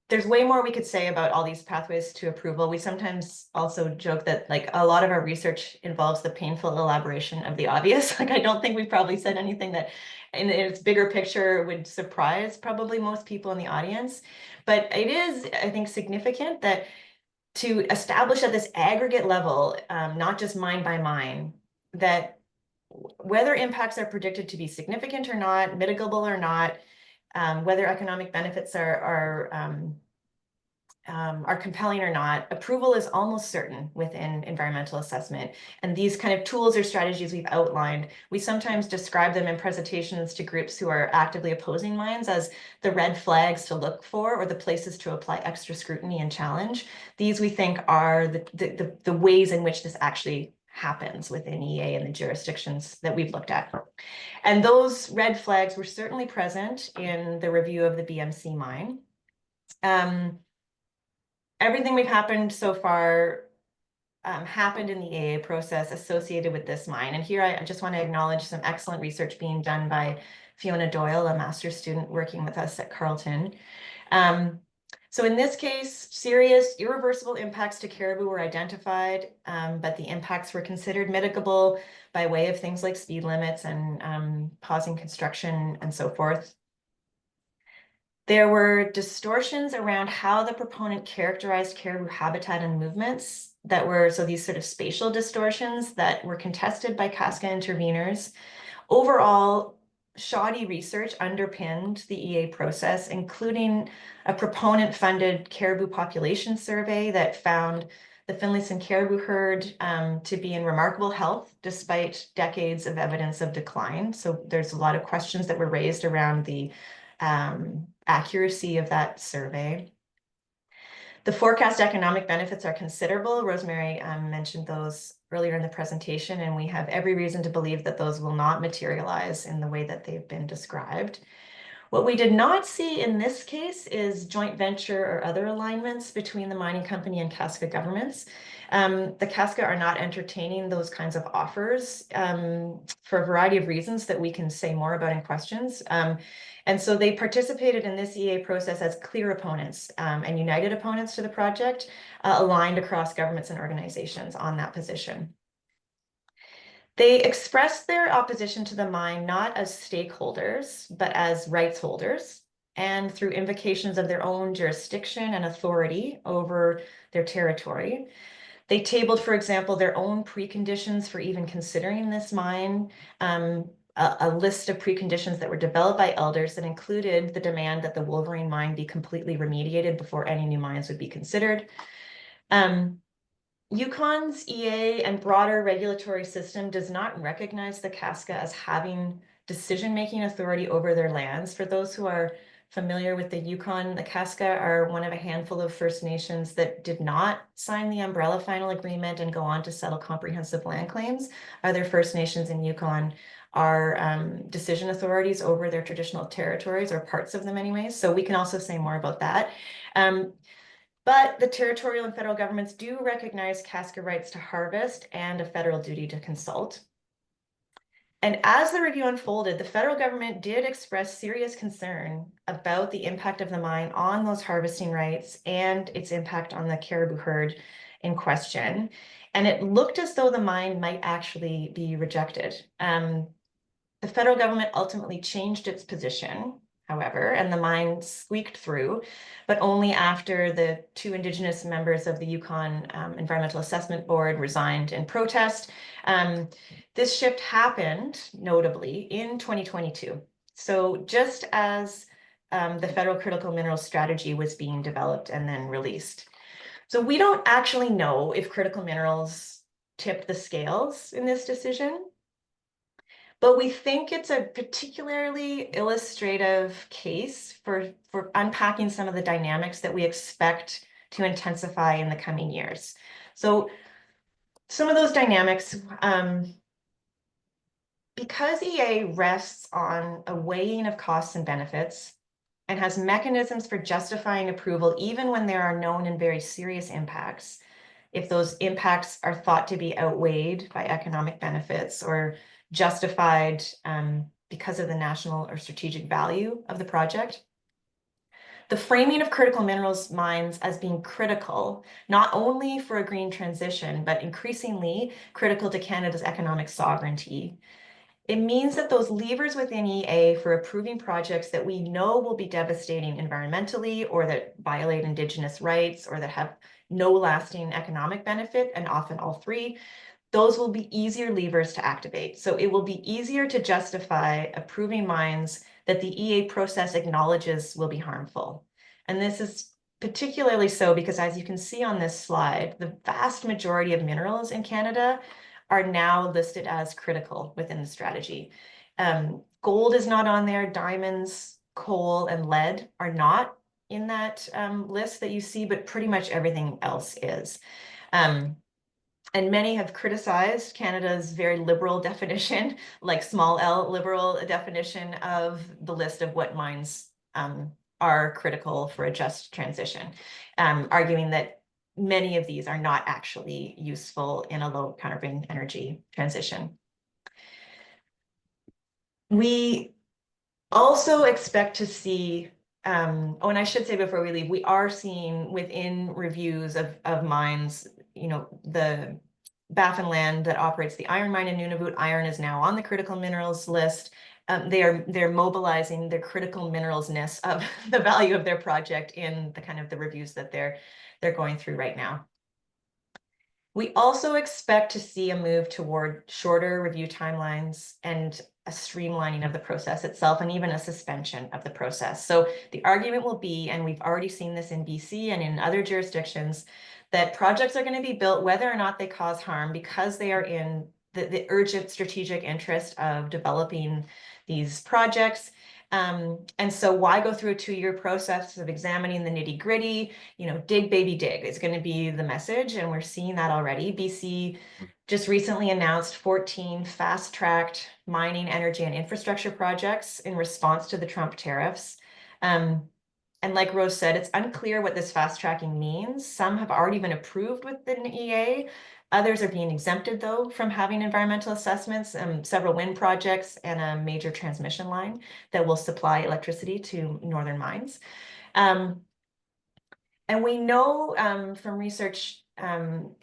there's way more we could say about all these pathways to approval. We sometimes also joke that like a lot of our research involves the painful elaboration of the obvious. Like I don't think we've probably said anything that in its bigger picture would surprise probably most people in the audience. But it is, I think, significant that to establish at this aggregate level, not just mine by mine, that whether impacts are predicted to be significant or not, mitigable or not, whether economic benefits are compelling or not, approval is almost certain within environmental assessment. And these kind of tools or strategies we've outlined, we sometimes describe them in presentations to groups who are actively opposing mines as the red flags to look for or the places to apply extra scrutiny and challenge. These we think are the ways in which this actually happens within EA and the jurisdictions that we've looked at. And those red flags were certainly present in the review of the BMC mine. Everything we've happened so far happened in the EA process associated with this mine. And here I just want to acknowledge some excellent research being done by Fiona Doyle, a master's student working with us at Carleton. So in this case, serious irreversible impacts to caribou were identified, but the impacts were considered mitigable by way of things like speed limits and pausing construction and so forth. There were distortions around how the proponent characterized caribou habitat and movements that were, so these sort of spatial distortions that were contested by Kaska interveners. Overall, shoddy research underpinned the EA process, including a proponent-funded caribou population survey that found the Finlayson caribou herd to be in remarkable health despite decades of evidence of decline. So there's a lot of questions that were raised around the accuracy of that survey. The forecast economic benefits are considerable. Rosemary mentioned those earlier in the presentation, and we have every reason to believe that those will not materialize in the way that they've been described. What we did not see in this case is joint venture or other alignments between the mining company and Kaska governments. The Kaska are not entertaining those kinds of offers for a variety of reasons that we can say more about in questions. And so they participated in this EA process as clear opponents and united opponents to the project, aligned across governments and organizations on that position. They expressed their opposition to the mine not as stakeholders, but as rights holders, and through invocations of their own jurisdiction and authority over their territory. They tabled, for example, their own preconditions for even considering this mine, a list of preconditions that were developed by elders that included the demand that the Wolverine mine be completely remediated before any new mines would be considered. Yukon's EA and broader regulatory system does not recognize the Kaska as having decision-making authority over their lands. For those who are familiar with the Yukon, the Kaska are one of a handful of First Nations that did not sign the umbrella final agreement and go on to settle comprehensive land claims. Other First Nations in Yukon are decision authorities over their traditional territories, or parts of them anyways. So we can also say more about that. But the territorial and federal governments do recognize Kaska rights to harvest and a federal duty to consult. And as the review unfolded, the federal government did express serious concern about the impact of the mine on those harvesting rights and its impact on the caribou herd in question. And it looked as though the mine might actually be rejected. The federal government ultimately changed its position, however, and the mine squeaked through, but only after the 2 Indigenous members of the Yukon Environmental Assessment Board resigned in protest. This shift happened, notably, in 2022. So just as the federal critical minerals strategy was being developed and then released. So we don't actually know if critical minerals tipped the scales in this decision. But we think it's a particularly illustrative case for unpacking some of the dynamics that we expect to intensify in the coming years. So some of those dynamics, because EA rests on a weighing of costs and benefits and has mechanisms for justifying approval even when there are known and very serious impacts, if those impacts are thought to be outweighed by economic benefits or justified because of the national or strategic value of the project. The framing of critical minerals mines as being critical, not only for a green transition, but increasingly critical to Canada's economic sovereignty. It means that those levers within EA for approving projects that we know will be devastating environmentally, or that violate Indigenous rights, or that have no lasting economic benefit, and often all three, those will be easier levers to activate. So it will be easier to justify approving mines that the EA process acknowledges will be harmful. And this is particularly so because, as you can see on this slide, the vast majority of minerals in Canada are now listed as critical within the strategy. Gold is not on there, diamonds, coal, and lead are not in that list that you see, but pretty much everything else is. And many have criticized Canada's very liberal definition, like small L liberal definition of the list of what mines are critical for a just transition, arguing that many of these are not actually useful in a low carbon energy transition. We also expect to see, and I should say before we leave, we are seeing within reviews of mines, the Baffinland that operates the iron mine in Nunavut, iron is now on the critical minerals list. They're mobilizing the critical mineralsness of the value of their project in the kind of the reviews that they're going through right now. We also expect to see a move toward shorter review timelines and a streamlining of the process itself, and even a suspension of the process. So the argument will be, and we've already seen this in BC and in other jurisdictions, that projects are going to be built whether or not they cause harm because they are in the urgent strategic interest of developing these projects. And so why go through a 2-year process of examining the nitty gritty? Dig, baby, dig is going to be the message. And we're seeing that already. BC just recently announced 14 fast-tracked mining, energy, and infrastructure projects in response to the Trump tariffs. And like Rose said, it's unclear what this fast tracking means. Some have already been approved within EA. Others are being exempted, though, from having environmental assessments, several wind projects and a major transmission line that will supply electricity to northern mines. And we know from research,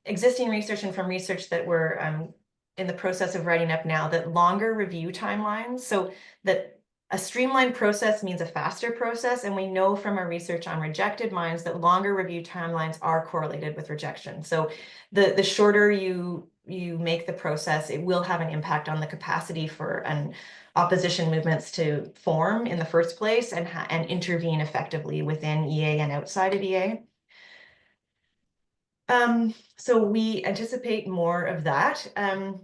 existing research and from research that we're in the process of writing up now, that longer review timelines, so that a streamlined process means a faster process, and we know from our research on rejected mines that longer review timelines are correlated with rejection. So the shorter you make the process, it will have an impact on the capacity for opposition movements to form in the first place and intervene effectively within EA and outside of EA. So we anticipate more of that,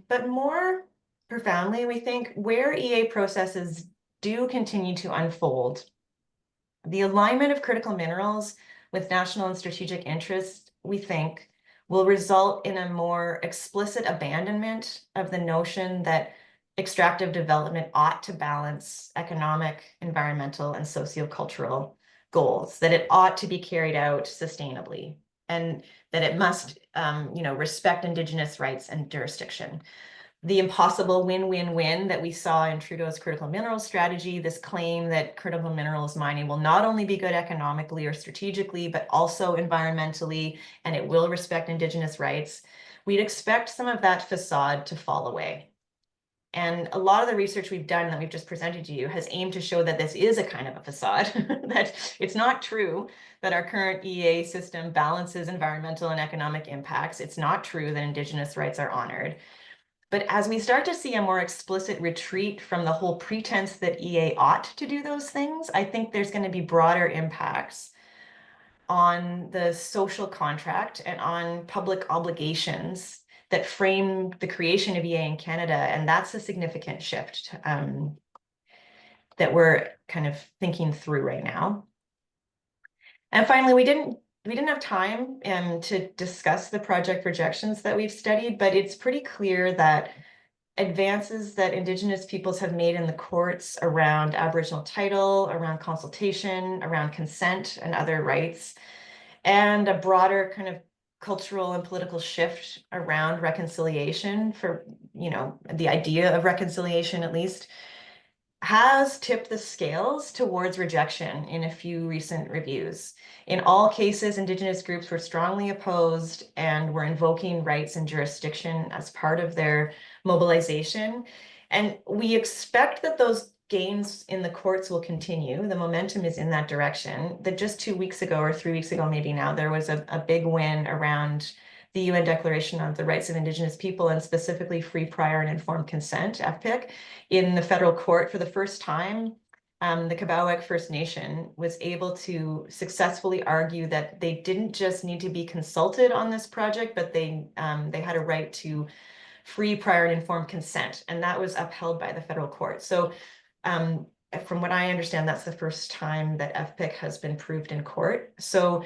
but more profoundly, we think where EA processes do continue to unfold, the alignment of critical minerals with national and strategic interests, we think, will result in a more explicit abandonment of the notion that extractive development ought to balance economic, environmental, and sociocultural goals, that it ought to be carried out sustainably, and that it must, respect Indigenous rights and jurisdiction. The impossible win-win-win that we saw in Trudeau's critical minerals strategy, this claim that critical minerals mining will not only be good economically or strategically, but also environmentally, and it will respect Indigenous rights, we'd expect some of that facade to fall away. And a lot of the research we've done that we've just presented to you has aimed to show that this is a kind of a facade, that it's not true that our current EA system balances environmental and economic impacts. It's not true that Indigenous rights are honored. But as we start to see a more explicit retreat from the whole pretense that EA ought to do those things, I think there's going to be broader impacts on the social contract and on public obligations that frame the creation of EA in Canada. And that's a significant shift that we're kind of thinking through right now. And finally, we didn't have time to discuss the project rejections that we've studied, but it's pretty clear that advances that Indigenous peoples have made in the courts around Aboriginal title, around consultation, around consent and other rights, and a broader kind of cultural and political shift around reconciliation for, the idea of reconciliation at least, has tipped the scales towards rejection in a few recent reviews. In all cases, Indigenous groups were strongly opposed and were invoking rights and jurisdiction as part of their mobilization. And we expect that those gains in the courts will continue. The momentum is in that direction. That just 2 weeks ago or 3 weeks ago, maybe now, there was a big win around the UN Declaration on the Rights of Indigenous People, and specifically free, prior, and informed consent, FPIC, in the federal court. For the first time, the Kabawek First Nation was able to successfully argue that they didn't just need to be consulted on this project, but they had a right to free, prior, and informed consent, and that was upheld by the federal court. So from what I understand, that's the first time that FPIC has been proved in court. So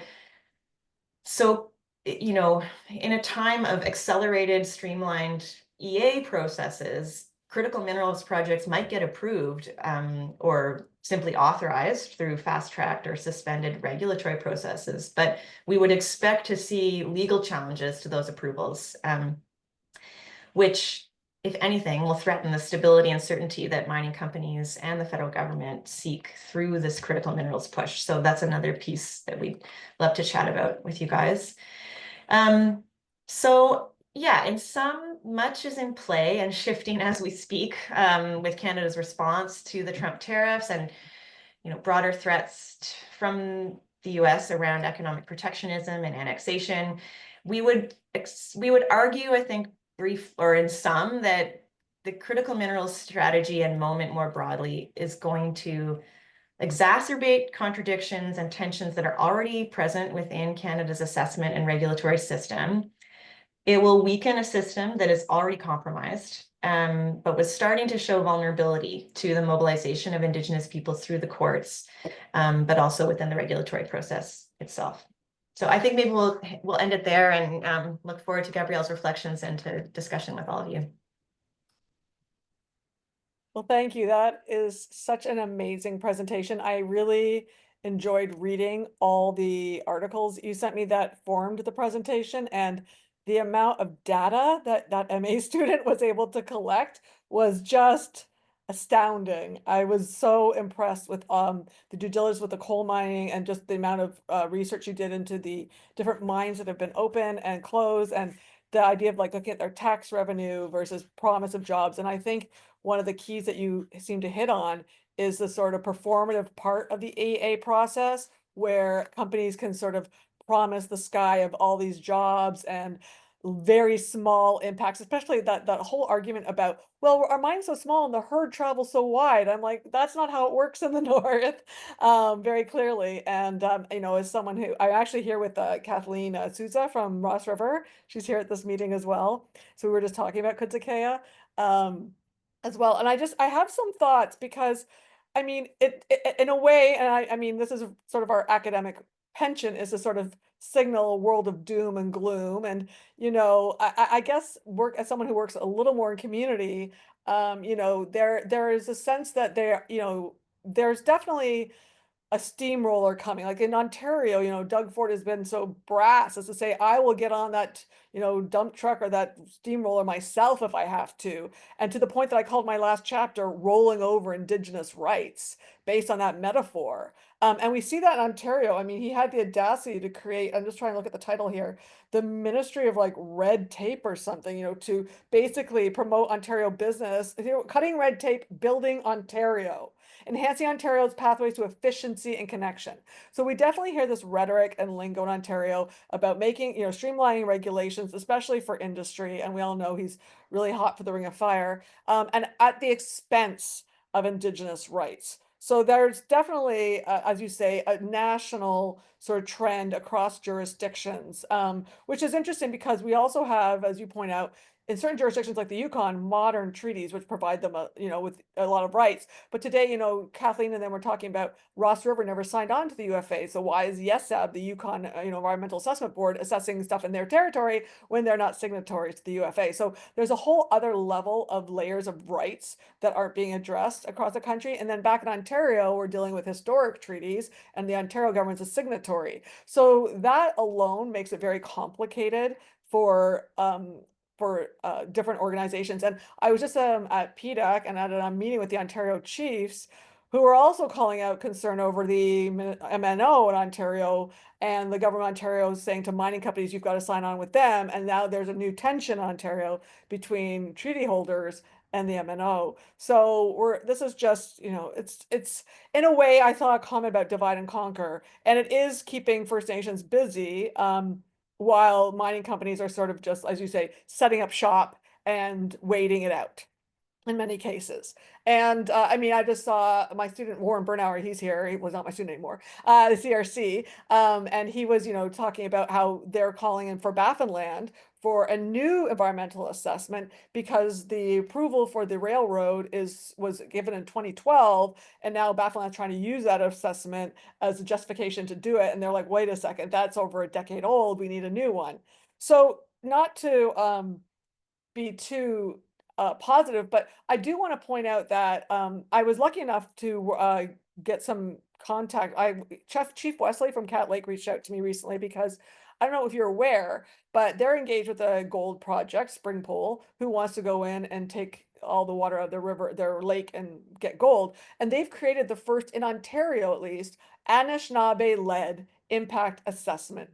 in a time of accelerated, streamlined EA processes, critical minerals projects might get approved or simply authorized through fast-tracked or suspended regulatory processes. But we would expect to see legal challenges to those approvals, which, if anything, will threaten the stability and certainty that mining companies and the federal government seek through this critical minerals push. So that's another piece that we'd love to chat about with you guys. So yeah, in sum, much is in play and shifting as we speak with Canada's response to the Trump tariffs and broader threats from the US around economic protectionism and annexation. We would argue, I think, in sum, that the critical minerals strategy and moment more broadly is going to exacerbate contradictions and tensions that are already present within Canada's assessment and regulatory system. It will weaken a system that is already compromised, but was starting to show vulnerability to the mobilization of Indigenous peoples through the courts, but also within the regulatory process itself. So I think maybe we'll end it there, and look forward to Gabrielle's reflections and to discussion with all of you. Well, thank you. That is such an amazing presentation. I really enjoyed reading all the articles you sent me that formed the presentation, and the amount of data that that MA student was able to collect was just astounding. I was so impressed with the due diligence with the coal mining and just the amount of research you did into the different mines that have been open and closed, and the idea of like looking at their tax revenue versus promise of jobs. And I think one of the keys that you seem to hit on is the sort of performative part of the AA process, where companies can sort of promise the sky of all these jobs and very small impacts, especially that whole argument about, well, our mine's so small and the herd travels so wide. I'm like, that's not how it works in the north, very clearly. And you know, as someone who I'm actually here with Kathleen Souza from Ross River, she's here at this meeting as well. So we were just talking about Kutzikea as well. And I have some thoughts, because I mean, it in a way, and I mean, this is sort of our academic penchant, is to sort of signal a world of doom and gloom. And, you know, I guess work as someone who works a little more in community, you know, there is a sense that there, you know, there's definitely a steamroller coming. Like in Ontario, you know, Doug Ford has been so brass as to say, I will get on that, you know, dump truck or that steamroller myself if I have to. And to the point that I called my last chapter rolling over Indigenous rights based on that metaphor. And we see that in Ontario. I mean, he had the audacity to create, I'm just trying to look at the title here, the Ministry of like Red Tape or something, you know, to basically promote Ontario business, you know, cutting red tape, building Ontario, enhancing Ontario's pathways to efficiency and connection. So we definitely hear this rhetoric and lingo in Ontario about making, you know, streamlining regulations, especially for industry. And we all know he's really hot for the Ring of Fire, and at the expense of Indigenous rights. So there's definitely, as you say, a national sort of trend across jurisdictions, which is interesting because we also have, as you point out, in certain jurisdictions like the Yukon, modern treaties which provide them, you know, with a lot of rights. But today, you know, Kathleen and them were talking about Ross River never signed on to the UFA. So why is YESAB, the Yukon, you know, Environmental Assessment Board, assessing stuff in their territory when they're not signatories to the UFA? So there's a whole other level of layers of rights that aren't being addressed across the country. And then back in Ontario, we're dealing with historic treaties, and the Ontario government's a signatory. So that alone makes it very complicated for different organizations. And I was just at PDAC and at a meeting with the Ontario chiefs, who are also calling out concern over the MNO in Ontario, and the government of Ontario is saying to mining companies, you've got to sign on with them. And now there's a new tension in Ontario between treaty holders and the MNO. So this is just, you know, it's in a way, I saw a comment about divide and conquer, and it is keeping First Nations busy, while mining companies are sort of just, as you say, setting up shop and waiting it out in many cases. And I mean, I just saw my student Warren Bernauer, he's here, he was not my student anymore, the CRC, and he was, you know, talking about how they're calling in for Baffinland for a new environmental assessment because the approval for the railroad was given in 2012, and now Baffinland's trying to use that assessment as a justification to do it. And they're like, wait a second, that's over a decade old, we need a new one. So not to be too positive, but I do want to point out that I was lucky enough to get some contact. Chief Wesley from Cat Lake reached out to me recently because I don't know if you're aware, but they're engaged with a gold project, Spring Pole, who wants to go in and take all the water out of their river, their lake, and get gold. And they've created the first, in Ontario at least, Anishinaabe-led impact assessment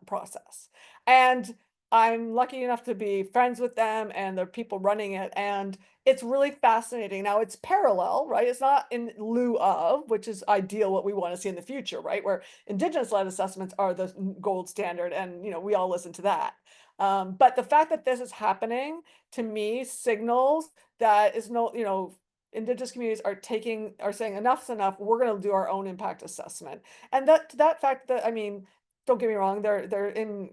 process. And I'm lucky enough to be friends with them and the people running it, and it's really fascinating. Now it's parallel, right? It's not in lieu of, which is ideal, what we want to see in the future, right? Where Indigenous-led assessments are the gold standard, and you know, we all listen to that. But the fact that this is happening to me signals that is no, you know, Indigenous communities are saying enough's enough. We're going to do our own impact assessment, and that fact that, I mean, don't get me wrong, they're in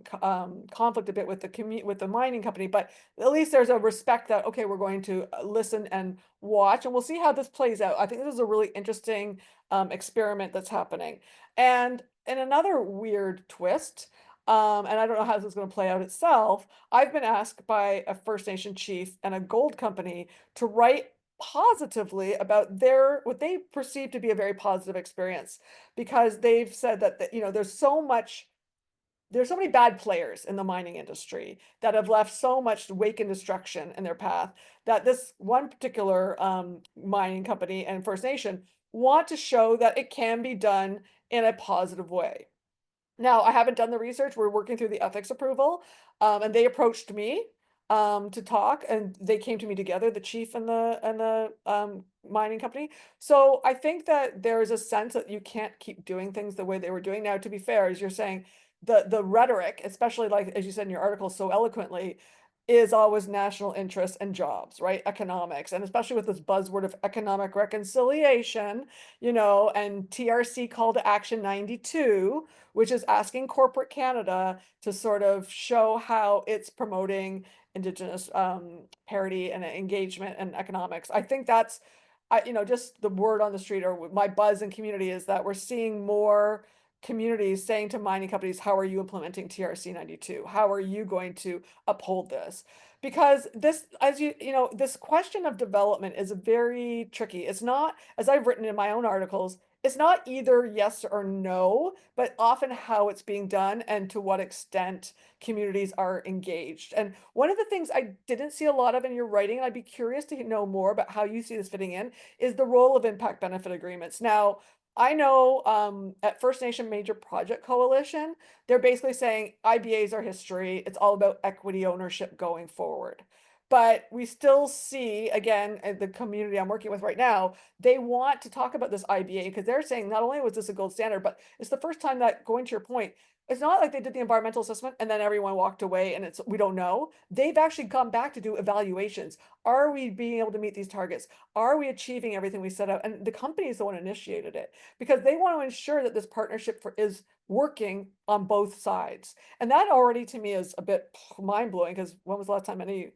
conflict a bit with the mining company, but at least there's a respect that, okay, we're going to listen and watch, and we'll see how this plays out. I think this is a really interesting experiment that's happening. And in another weird twist, and I don't know how this is going to play out itself, I've been asked by a First Nation chief and a gold company to write positively about what they perceive to be a very positive experience, because they've said that, you know, there's so many bad players in the mining industry that have left so much wake and destruction in their path, that this one particular mining company and First Nation want to show that it can be done in a positive way. Now, I haven't done the research. We're working through the ethics approval, and they approached me to talk, and they came to me together, the chief and the mining company. So I think that there's a sense that you can't keep doing things the way they were doing. Now, to be fair, as you're saying, the rhetoric, especially like as you said in your article so eloquently, is always national interest and jobs, right? Economics, and especially with this buzzword of economic reconciliation, you know, and TRC call to action 92, which is asking corporate Canada to sort of show how it's promoting Indigenous parity and engagement and economics. I think that's, you know, just the word on the street, or my buzz in community, is that we're seeing more communities saying to mining companies, how are you implementing TRC 92? How are you going to uphold this? Because this, as you know, this question of development is very tricky. It's not, as I've written in my own articles, it's not either yes or no, but often how it's being done and to what extent communities are engaged. And one of the things I didn't see a lot of in your writing, and I'd be curious to know more about how you see this fitting in, is the role of impact benefit agreements. Now, I know at First Nation Major Project Coalition, they're basically saying IBAs are history. It's all about equity ownership going forward. But we still see, again, the community I'm working with right now, they want to talk about this IBA because they're saying not only was this a gold standard, but it's the first time that, going to your point, it's not like they did the environmental assessment and then everyone walked away and we don't know. They've actually come back to do evaluations. Are we being able to meet these targets? Are we achieving everything we set out? And the company is the one who initiated it because they want to ensure that this partnership is working on both sides. And that already to me is a bit mind blowing, because when was the last time any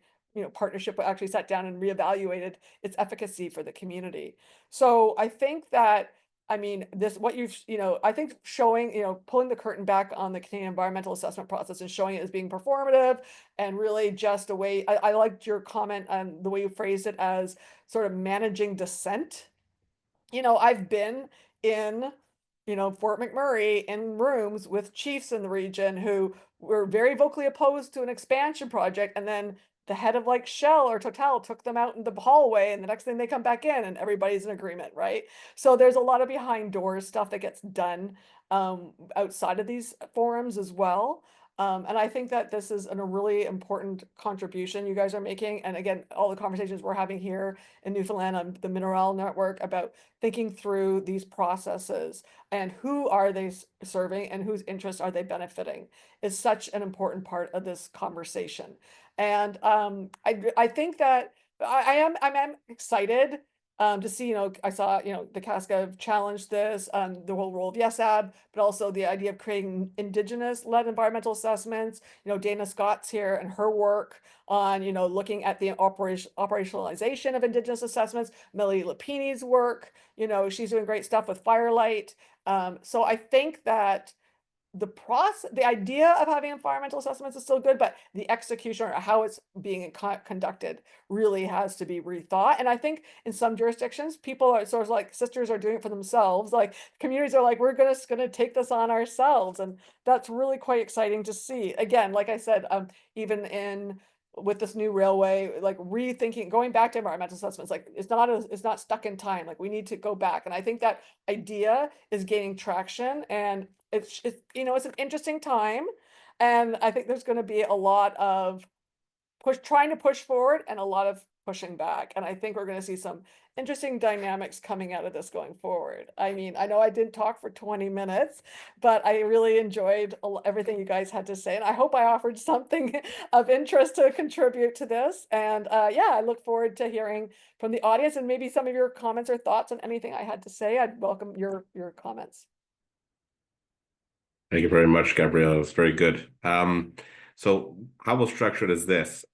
partnership actually sat down and reevaluated its efficacy for the community? So I think that, I mean, I think showing, pulling the curtain back on the Canadian environmental assessment process and showing it as being performative and really just a way, I liked your comment on the way you phrased it as sort of managing dissent. I've been in, Fort McMurray in rooms with chiefs in the region who were very vocally opposed to an expansion project, and then the head of like Shell or Total took them out in the hallway, and the next thing they come back in and everybody's in agreement, right? So there's a lot of behind doors stuff that gets done outside of these forums as well. And I think that this is a really important contribution you guys are making. And again, all the conversations we're having here in Newfoundland on the Mineral Network about thinking through these processes and who are they serving and whose interests are they benefiting is such an important part of this conversation. And I think that I'm excited to see, I saw, the Kaska challenged this, the whole role of YesAb, but also the idea of creating Indigenous-led environmental assessments. Dana Scott's here and her work on, looking at the operationalization of Indigenous assessments. Melody Lapini's work, she's doing great stuff with Firelight. So I think that the idea of having environmental assessments is still good, but the execution or how it's being conducted really has to be rethought. And I think in some jurisdictions, people are sort of like sisters are doing it for themselves. Like communities are like, we're gonna take this on ourselves. And that's really quite exciting to see. Again, like I said, even with this new railway, like rethinking, going back to environmental assessments, like it's not stuck in time. Like we need to go back. And I think that idea is gaining traction, and it's an interesting time. And I think there's going to be a lot of trying to push forward and a lot of pushing back. And I think we're going to see some interesting dynamics coming out of this going forward. I mean, I know I didn't talk for 20 minutes, but I really enjoyed everything you guys had to say. And I hope I offered something of interest to contribute to this. And yeah, I look forward to hearing from the audience and maybe some of your comments or thoughts on anything I had to say. I'd welcome your comments. Thank you very much, Gabrielle. It's very good. So how we'll structure it is this.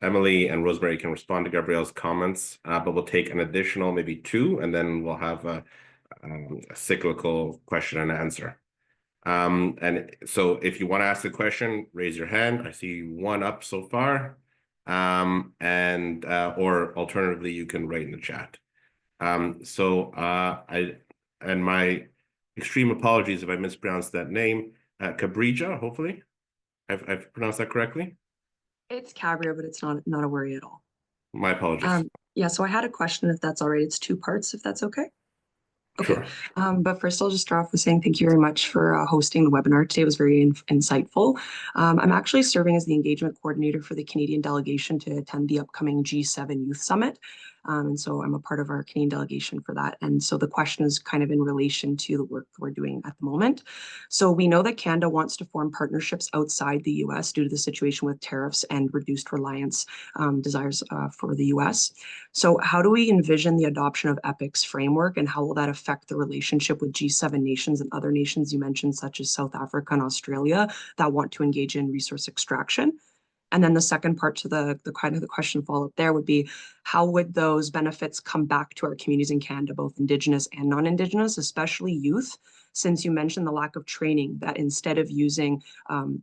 Emilie and Rosemary can respond to Gabrielle's comments, but we'll take an additional maybe 2, and then we'll have a cyclical question and answer. And so if you want to ask a question, raise your hand. I see 1 up so far. Or alternatively, you can write in the chat. And my extreme apologies if I mispronounced that name. Cabrija, hopefully. I've pronounced that correctly. It's Cabria, but it's not a worry at all. My apologies. Yeah, so I had a question, if that's all right. It's 2 parts, if that's okay. Okay. Sure. But first I'll just start off with saying thank you very much for hosting the webinar today. It was very insightful. I'm actually serving as the engagement coordinator for the Canadian delegation to attend the upcoming G7 Youth Summit. And so I'm a part of our Canadian delegation for that. And so the question is kind of in relation to the work that we're doing at the moment. So we know that Canada wants to form partnerships outside the US due to the situation with tariffs and reduced reliance desires for the US. So how do we envision the adoption of EPIC's framework, and how will that affect the relationship with G7 nations and other nations you mentioned, such as South Africa and Australia, that want to engage in resource extraction? And then the second part to the kind of the question follow-up there would be, how would those benefits come back to our communities in Canada, both Indigenous and non-Indigenous, especially youth, since you mentioned the lack of training, that instead of using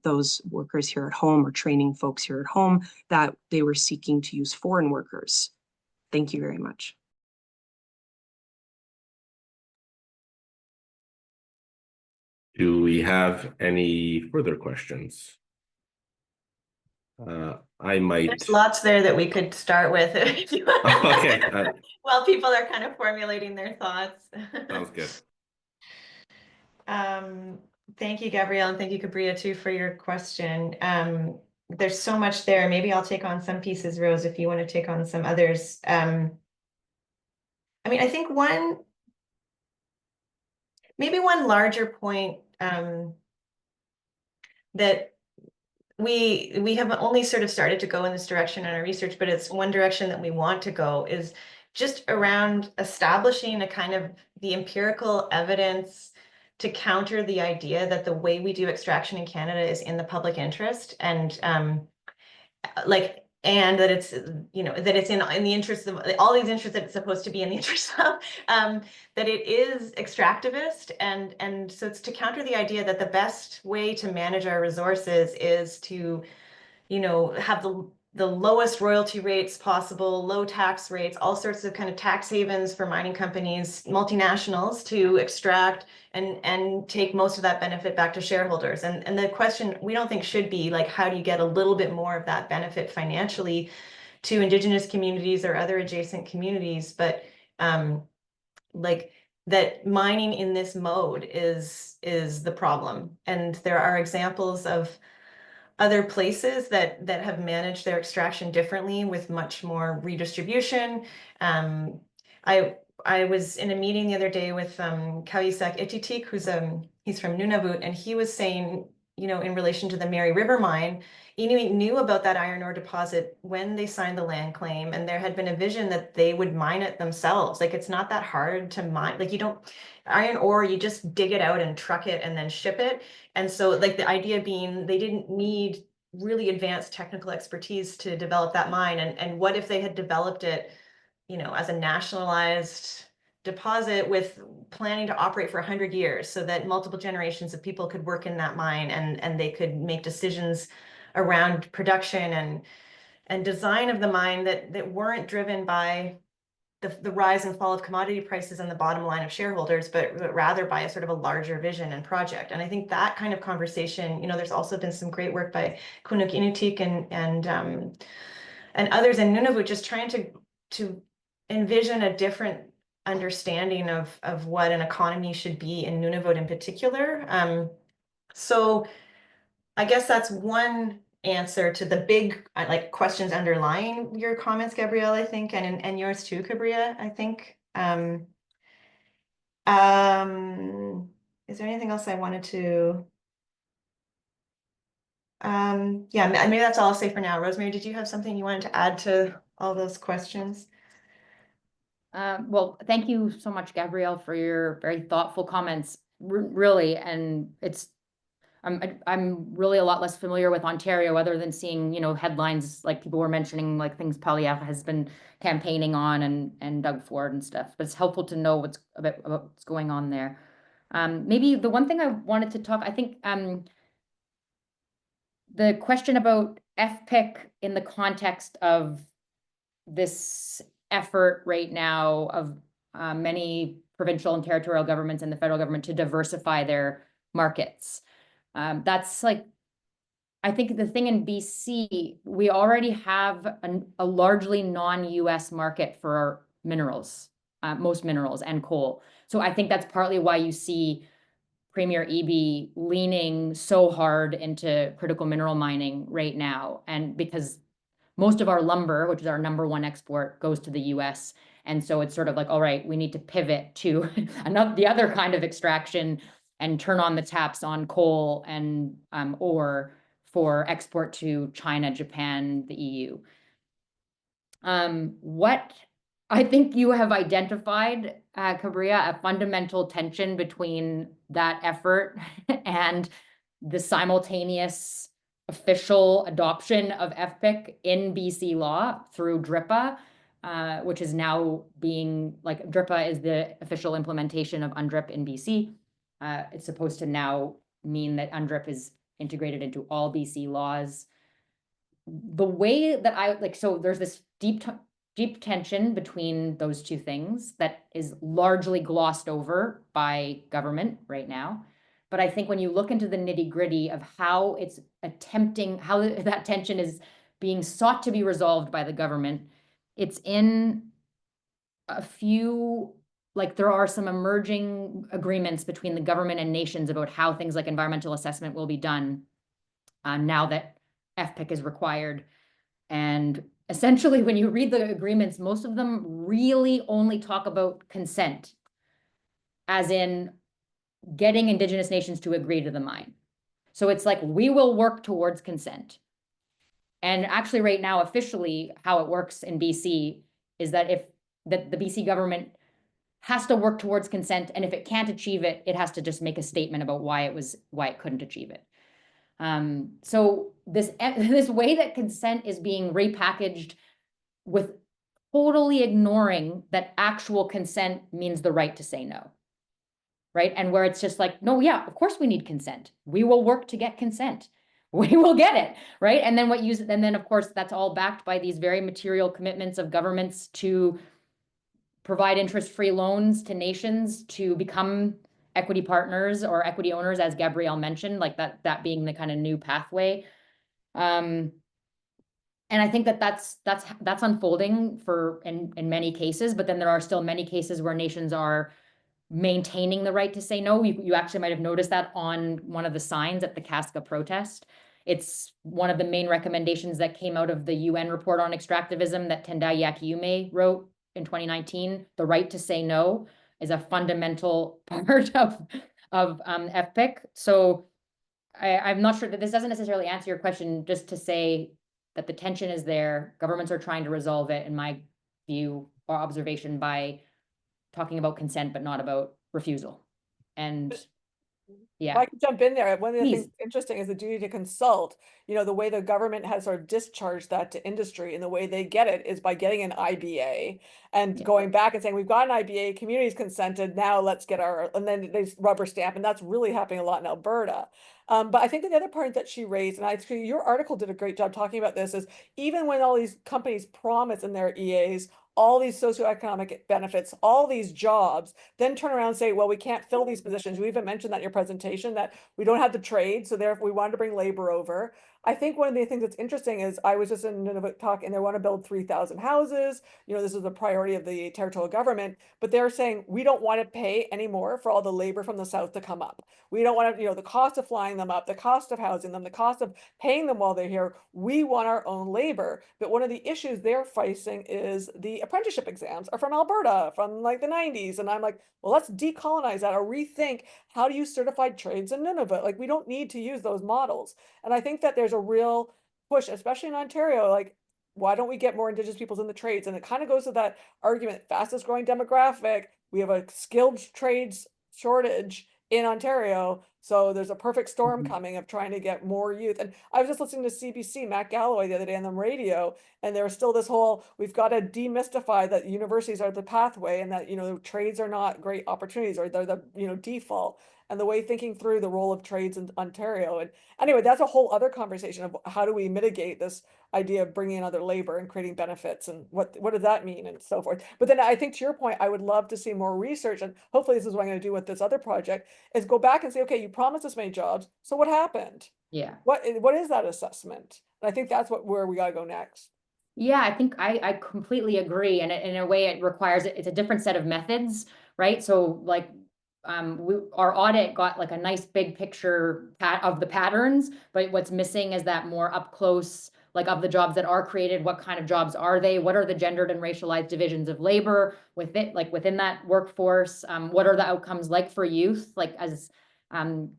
those workers here at home or training folks here at home, that they were seeking to use foreign workers? Thank you very much. Do we have any further questions? I might. There's lots there that we could start with. Okay. While people are kind of formulating their thoughts. Sounds good. Thank you, Gabrielle, and thank you, Cabria, too, for your question. There's so much there. Maybe I'll take on some pieces, Rose, if you want to take on some others. I mean, I think maybe one larger point that we have only sort of started to go in this direction in our research, but it's one direction that we want to go, is just around establishing a kind of the empirical evidence to counter the idea that the way we do extraction in Canada is in the public interest, and and that it's, you know, that it's in the interest of all these interests that it's supposed to be in the interest of, that it is extractivist. And so it's to counter the idea that the best way to manage our resources is to, you know, have the lowest royalty rates possible, low tax rates, all sorts of kind of tax havens for mining companies, multinationals, to extract and take most of that benefit back to shareholders. And the question we don't think should be like, how do you get a little bit more of that benefit financially to Indigenous communities or other adjacent communities, but like that mining in this mode is the problem. And there are examples of other places that have managed their extraction differently with much more redistribution. I was in a meeting the other day with Kawisak Ititik, he's from Nunavut, and he was saying, you know, in relation to the Mary River mine, Inuit knew about that iron ore deposit when they signed the land claim, and there had been a vision that they would mine it themselves. Like, it's not that hard to mine. Like, you don't, iron ore, you just dig it out and truck it and then ship it. And so, like, the idea being they didn't need really advanced technical expertise to develop that mine. And what if they had developed it, you know, as a nationalized deposit with planning to operate for 100 years so that multiple generations of people could work in that mine, and they could make decisions around production and design of the mine that weren't driven by the rise and fall of commodity prices and the bottom line of shareholders, but rather by a sort of a larger vision and project. And I think that kind of conversation, you know, there's also been some great work by Kunuk Inutik and others in Nunavut, just trying to envision a different understanding of what an economy should be in Nunavut in particular. So I guess that's one answer to the big like questions underlying your comments, Gabrielle, I think, and yours too, Cabria, I think. Is there anything else I wanted to? Yeah, maybe that's all I'll say for now. Rosemary, did you have something you wanted to add to all those questions? Well, thank you so much, Gabrielle, for your very thoughtful comments. really, and I'm really a lot less familiar with Ontario, other than seeing, you know, headlines like people were mentioning, like things Poilievre has been campaigning on, and Doug Ford and stuff. But it's helpful to know what's about what's going on there. Maybe the one thing I wanted to talk, I think, the question about FPIC in the context of this effort right now of many provincial and territorial governments and the federal government to diversify their markets. That's like, I think the thing in BC, we already have a largely non-US market for our minerals, most minerals and coal. So I think that's partly why you see Premier Eby leaning so hard into critical mineral mining right now. And because most of our lumber, which is our #1 export, goes to the US. And so it's sort of like, all right, we need to pivot to the other kind of extraction and turn on the taps on coal and ore for export to China, Japan, the EU. What I think you have identified, Gabrielle, a fundamental tension between that effort and the simultaneous official adoption of FPIC in BC law through DRIPA, which is now being, like, DRIPA is the official implementation of UNDRIP in BC. It's supposed to now mean that UNDRIP is integrated into all BC laws. The way that so there's this deep tension between those two things that is largely glossed over by government right now. But I think when you look into the nitty-gritty of how it's how that tension is being sought to be resolved by the government, it's in a few, like, there are some emerging agreements between the government and nations about how things like environmental assessment will be done now that FPIC is required. And essentially, when you read the agreements, most of them really only talk about consent, as in getting Indigenous nations to agree to the mine. So it's like, we will work towards consent. And actually right now, officially, how it works in BC is that the BC government has to work towards consent, and if it can't achieve it, it has to just make a statement about why it couldn't achieve it. So this way that consent is being repackaged with totally ignoring that actual consent means the right to say no, right? And where it's just like, no, yeah, of course we need consent. We will work to get consent. We will get it, right? And then of course that's all backed by these very material commitments of governments to provide interest-free loans to nations to become equity partners or equity owners, as Gabrielle mentioned, like that being the kind of new pathway. And I think that's unfolding in many cases, but then there are still many cases where nations are maintaining the right to say no. You actually might have noticed that on one of the signs at the Kaska protest. It's one of the main recommendations that came out of the UN report on extractivism that Tendai Yakiume wrote in 2019. The right to say no is a fundamental part of FPIC. So I'm not sure that this doesn't necessarily answer your question, just to say that the tension is there. Governments are trying to resolve it, in my view or observation, by talking about consent, but not about refusal. And yeah. If I can jump in there, one of the Please. things interesting is the duty to consult. You know, the way the government has sort of discharged that to industry, and the way they get it is by getting an IBA and going back and saying, we've got an IBA, communities consented, now let's get and then they rubber stamp, and that's really happening a lot in Alberta. But I think the other part that she raised, and your article did a great job talking about this, is even when all these companies promise in their EAs all these socioeconomic benefits, all these jobs, then turn around and say, well, we can't fill these positions. You even mentioned that in your presentation, that we don't have the trade, so therefore we wanted to bring labor over. I think one of the things that's interesting is I was just in Nunavut talk, and they want to build 3,000 houses. You know, this is a priority of the territorial government, but they're saying we don't want to pay anymore for all the labor from the south to come up. We don't want to, you know, the cost of flying them up, the cost of housing them, the cost of paying them while they're here. We want our own labor. But one of the issues they're facing is the apprenticeship exams are from Alberta from like the 90s. And I'm like, well, let's decolonize that or rethink how to use certified trades in Nunavut. Like, we don't need to use those models. And I think that there's a real push, especially in Ontario, like, why don't we get more Indigenous peoples in the trades? And it kind of goes to that argument, fastest growing demographic, we have a skilled trades shortage in Ontario. So there's a perfect storm coming of trying to get more youth. And I was just listening to CBC, Matt Galloway, the other day on the radio, and there was still this whole, we've got to demystify that universities are the pathway and that, you know, trades are not great opportunities, or they're the, you know, default. And the way thinking through the role of trades in Ontario. And anyway, that's a whole other conversation of how do we mitigate this idea of bringing in other labor and creating benefits, and what does that mean, and so forth. But then I think to your point, I would love to see more research, and hopefully this is what I'm going to do with this other project, is go back and say, okay, you promised us many jobs, so what happened? Yeah. What is that assessment? And I think that's where we got to go next. Yeah, I think I completely agree. And in a way, it requires, it's a different set of methods, right? So like, our audit got like a nice big picture of the patterns, but what's missing is that more up close, like of the jobs that are created, what kind of jobs are they? What are the gendered and racialized divisions of labor within that workforce? What are the outcomes like for youth, like as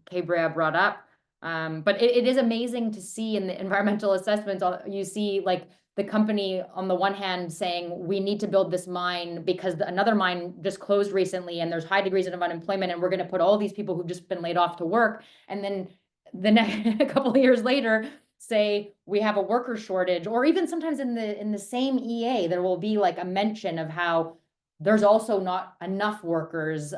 Gabrielle brought up? But it is amazing to see in the environmental assessments, you see like the company on the one hand saying we need to build this mine because another mine just closed recently and there's high degrees of unemployment, and we're going to put all these people who've just been laid off to work. And then the next a couple of years later say we have a worker shortage, or even sometimes in the same EA there will be like a mention of how there's also not enough workers.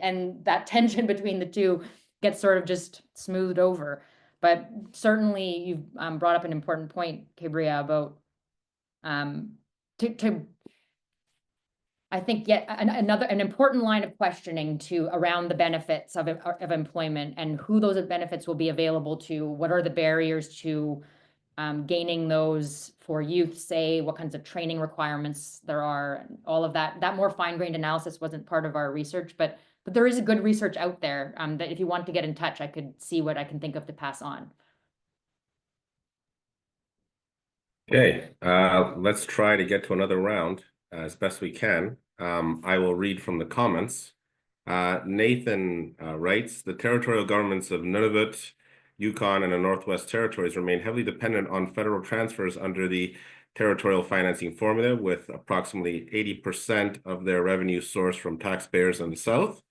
And that tension between the two gets sort of just smoothed over. But certainly you've brought up an important point, Gabrielle, about I think yet an important line of questioning around the benefits of employment and who those benefits will be available to. What are the barriers to gaining those for youth, say, what kinds of training requirements there are, and all of that. That more fine-grained analysis wasn't part of our research, but there is a good research out there that if you want to get in touch, I could see what I can think of to pass on. Okay, let's try to get to another round as best we can. I will read from the comments. Nathan writes, the territorial governments of Nunavut, Yukon, and the Northwest Territories remain heavily dependent on federal transfers under the territorial financing formula, with approximately 80% of their revenue sourced from taxpayers in the South,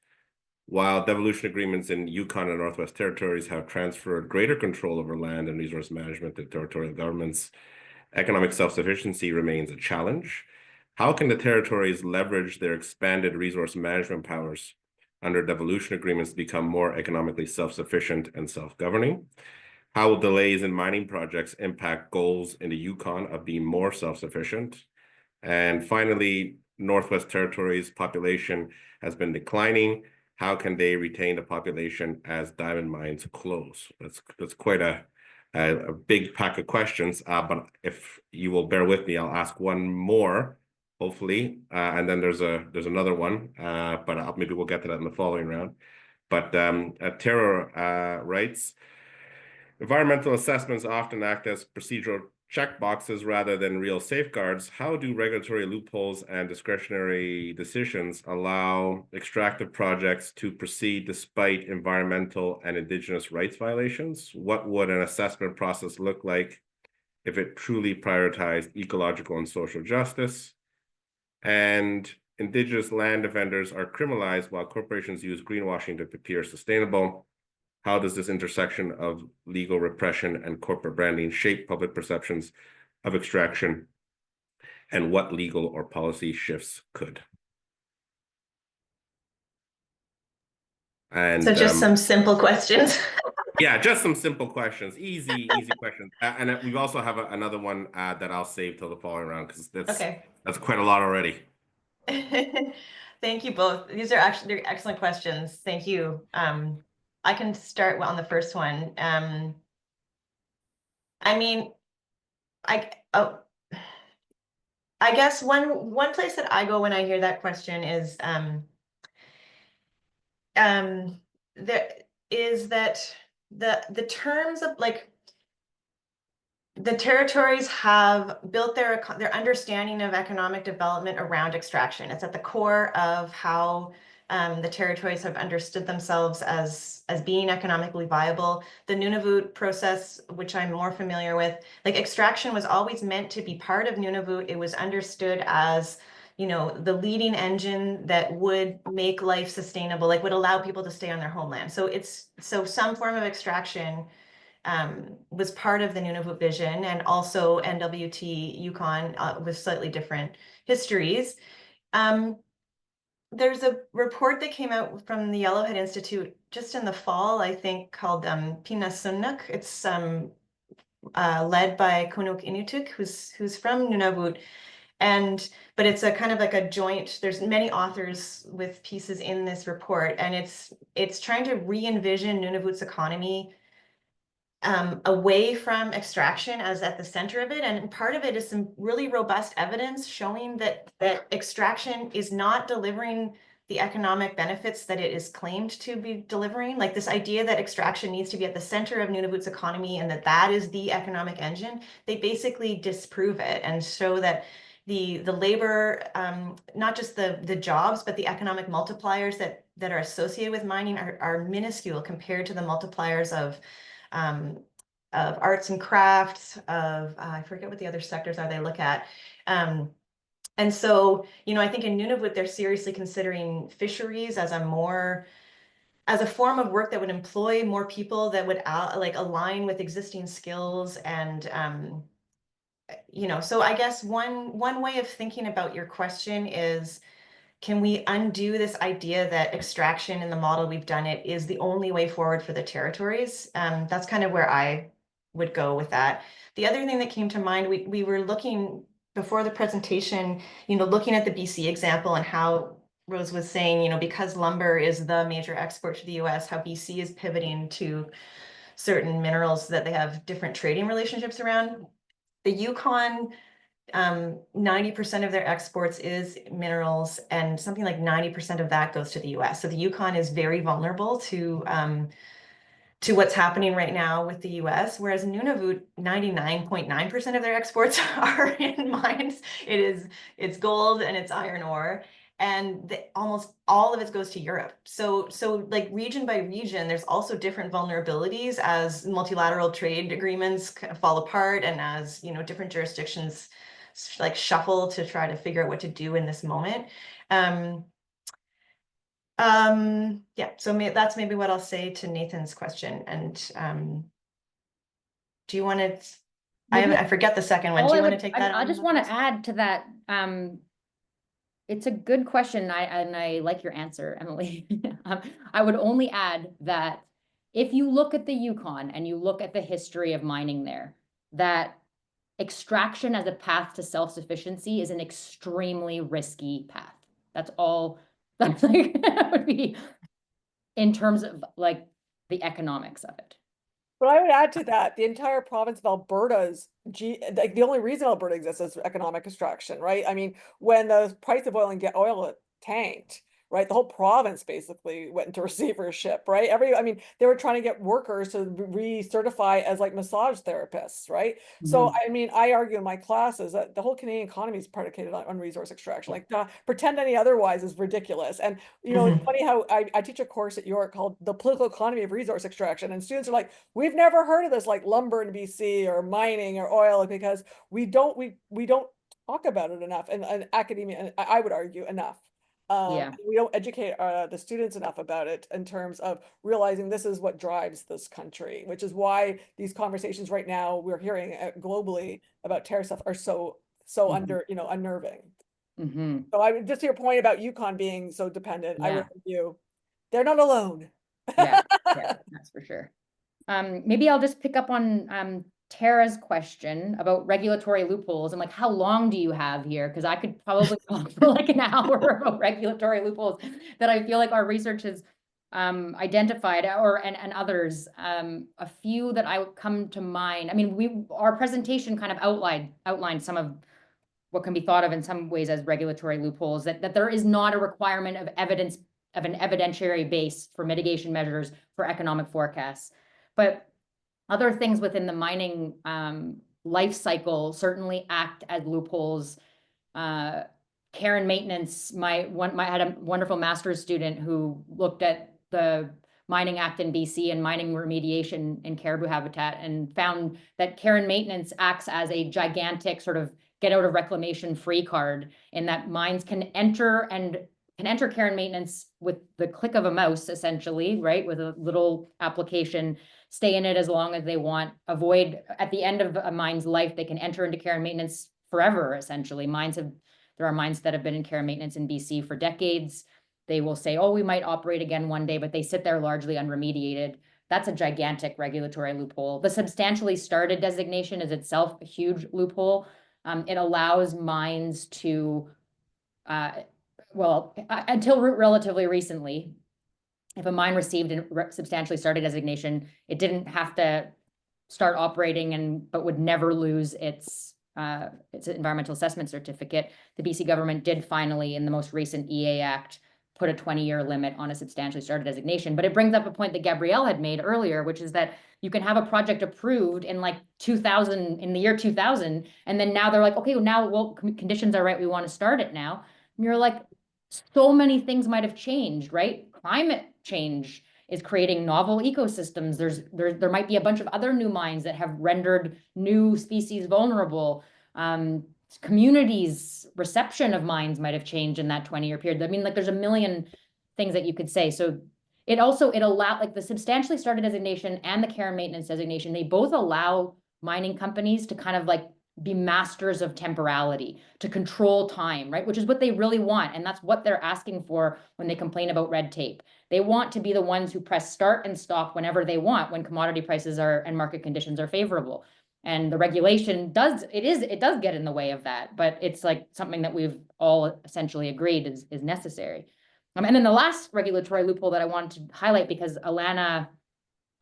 while devolution agreements in Yukon and Northwest Territories have transferred greater control over land and resource management to territorial governments. Economic self-sufficiency remains a challenge. How can the territories leverage their expanded resource management powers under devolution agreements to become more economically self-sufficient and self-governing? How will delays in mining projects impact goals in the Yukon of being more self-sufficient? And finally, Northwest Territories population has been declining. How can they retain the population as diamond mines close? That's quite a big pack of questions, but if you will bear with me, I'll ask one more, hopefully, and then there's another one, but maybe we'll get to that in the following round. But Tara writes, environmental assessments often act as procedural checkboxes rather than real safeguards. How do regulatory loopholes and discretionary decisions allow extractive projects to proceed despite environmental and Indigenous rights violations? What would an assessment process look like if it truly prioritized ecological and social justice? And Indigenous land defenders are criminalized while corporations use greenwashing to appear sustainable. How does this intersection of legal repression and corporate branding shape public perceptions of extraction, and what legal or policy shifts could? And so just some simple questions. Yeah, just some simple questions, easy questions. And we also have another one that I'll save till the following round, because that's quite a lot already. Thank you both. These are actually excellent questions. Thank you. I can start on the first one. I mean, I guess one place that I go when I hear that question is there is that the terms of like the territories have built their understanding of economic development around extraction. It's at the core of how the territories have understood themselves as being economically viable. The Nunavut process, which I'm more familiar with, like extraction was always meant to be part of Nunavut. It was understood as you know, the leading engine that would make life sustainable, like would allow people to stay on their homeland. So some form of extraction was part of the Nunavut vision, and also NWT Yukon with slightly different histories. There's a report that came out from the Yellowhead Institute just in the fall, I think, called Pinasunnuk. It's led by Kunuk Inutuk, who's from Nunavut. But it's a kind of like a joint, there's many authors with pieces in this report, and it's trying to re-envision Nunavut's economy away from extraction as at the center of it. And part of it is some really robust evidence showing that extraction is not delivering the economic benefits that it is claimed to be delivering. Like this idea that extraction needs to be at the center of Nunavut's economy and that is the economic engine, they basically disprove it and show that the labor, not just the jobs, but the economic multipliers that are associated with mining are minuscule compared to the multipliers of arts and crafts, I forget what the other sectors are they look at. And so, you know, I think in Nunavut, they're seriously considering fisheries as a form of work that would employ more people, that would like align with existing skills. And, you know, so I guess one way of thinking about your question is, can we undo this idea that extraction in the model we've done it is the only way forward for the territories? That's kind of where I would go with that. The other thing that came to mind, we were looking before the presentation, you know, looking at the BC example and how Rose was saying, you know, because lumber is the major export to the US, how BC is pivoting to certain minerals that they have different trading relationships around. The Yukon, 90% of their exports is minerals, and something like 90% of that goes to the US. So the Yukon is very vulnerable to what's happening right now with the US, whereas Nunavut, 99.9% of their exports are in mines. It's gold and it's iron ore, and almost all of it goes to Europe. So like region by region, there's also different vulnerabilities as multilateral trade agreements kind of fall apart, and as, you know, different jurisdictions like shuffle to try to figure out what to do in this moment. Yeah, so that's maybe what I'll say to Nathan's question. And do you want to, I forget the second one. Do you want to take that? I just want to add to that. It's a good question, and I like your answer, Emilie. I would only add that if you look at the Yukon and you look at the history of mining there, that extraction as a path to self-sufficiency is an extremely risky path. That's all that's like would be in terms of like the economics of it. But I would add to that, the entire province of Alberta's like the only reason Alberta exists is economic extraction, right? I mean, when the price of oil tanked, right, the whole province basically went into receivership, right? I mean, they were trying to get workers to recertify as like massage therapists, right? So, I mean, I argue in my classes that the whole Canadian economy is predicated on resource extraction. Like, pretend any otherwise is ridiculous. And, you know, it's funny how I teach a course at York called The Political Economy of Resource Extraction. And students are like, we've never heard of this, like lumber in BC or mining or oil, because we don't talk about it enough. And academia, and I would argue, enough. We don't educate the students enough about it in terms of realizing this is what drives this country, which is why these conversations right now we're hearing globally about terror stuff are so unnerving. So I just to your point about Yukon being so dependent, I would argue they're not alone. yeah, that's for sure. Maybe I'll just pick up on Tara's question about regulatory loopholes and like how long do you have here? Because I could probably talk for like an hour about regulatory loopholes that I feel like our research has identified, and others. A few that I would come to mind. I mean, our presentation kind of outlined some of what can be thought of in some ways as regulatory loopholes, that there is not a requirement of evidence of an evidentiary base for mitigation measures for economic forecasts, but other things within the mining life cycle certainly act as loopholes. Care and maintenance. I had a wonderful master's student who looked at the Mining Act in BC and mining remediation in caribou habitat and found that care and maintenance acts as a gigantic sort of get out of reclamation free card, in that mines can enter care and maintenance with the click of a mouse, essentially, right? With a little application, stay in it as long as they want, avoid, at the end of a mine's life, they can enter into care and maintenance forever, essentially. There are mines that have been in care and maintenance in BC for decades. They will say, oh, we might operate again one day, but they sit there largely unremediated. That's a gigantic regulatory loophole. The substantially started designation is itself a huge loophole. It allows mines to, until relatively recently, if a mine received a substantially started designation, it didn't have to start operating but would never lose its environmental assessment certificate. The BC government did finally, in the most recent EA Act, put a 20-year limit on a substantially started designation. But it brings up a point that Gabrielle had made earlier, which is that you can have a project approved in like 2000, in the year 2000, and then now they're like, okay, well, conditions are right, we want to start it now. And you're like, so many things might have changed, right? Climate change is creating novel ecosystems. There might be a bunch of other new mines that have rendered new species vulnerable. Communities' reception of mines might have changed in that 20-year period. I mean, like, there's a million things that you could say. So it allowed, like, the substantially started designation and the care and maintenance designation, they both allow mining companies to kind of like be masters of temporality, to control time, right? Which is what they really want. And that's what they're asking for when they complain about red tape. They want to be the ones who press start and stop whenever they want, when commodity prices and market conditions are favorable. And the regulation does get in the way of that, but it's like something that we've all essentially agreed is necessary. And then the last regulatory loophole that I wanted to highlight, because Alana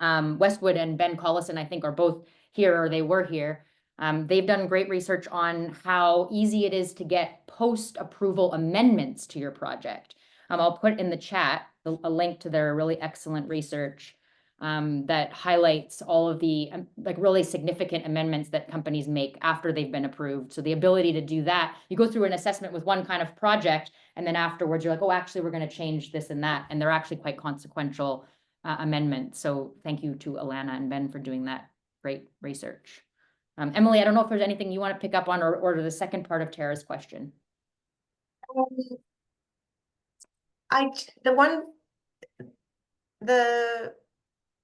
Westwood and Ben Collison, I think, are both here, or they were here. They've done great research on how easy it is to get post-approval amendments to your project. I'll put in the chat a link to their really excellent research that highlights all of the like really significant amendments that companies make after they've been approved. So the ability to do that, you go through an assessment with one kind of project, and then afterwards you're like, oh, actually, we're going to change this and that. And they're actually quite consequential amendments. So thank you to Alana and Ben for doing that great research. Emilie, I don't know if there's anything you want to pick up on or the second part of Tara's question.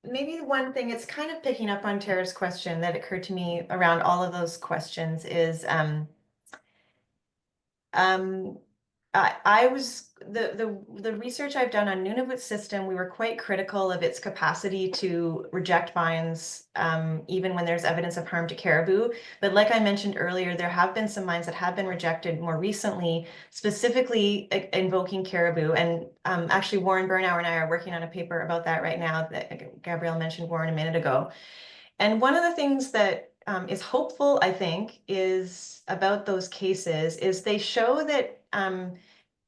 Maybe one thing, it's kind of picking up on Tara's question that occurred to me around all of those questions is the research I've done on Nunavut's system, we were quite critical of its capacity to reject mines, even when there's evidence of harm to caribou. But like I mentioned earlier, there have been some mines that have been rejected more recently, specifically invoking caribou. And actually, Warren Bernauer and I are working on a paper about that right now that Gabrielle mentioned Warren a minute ago. And one of the things that is hopeful, I think, is about those cases is they show that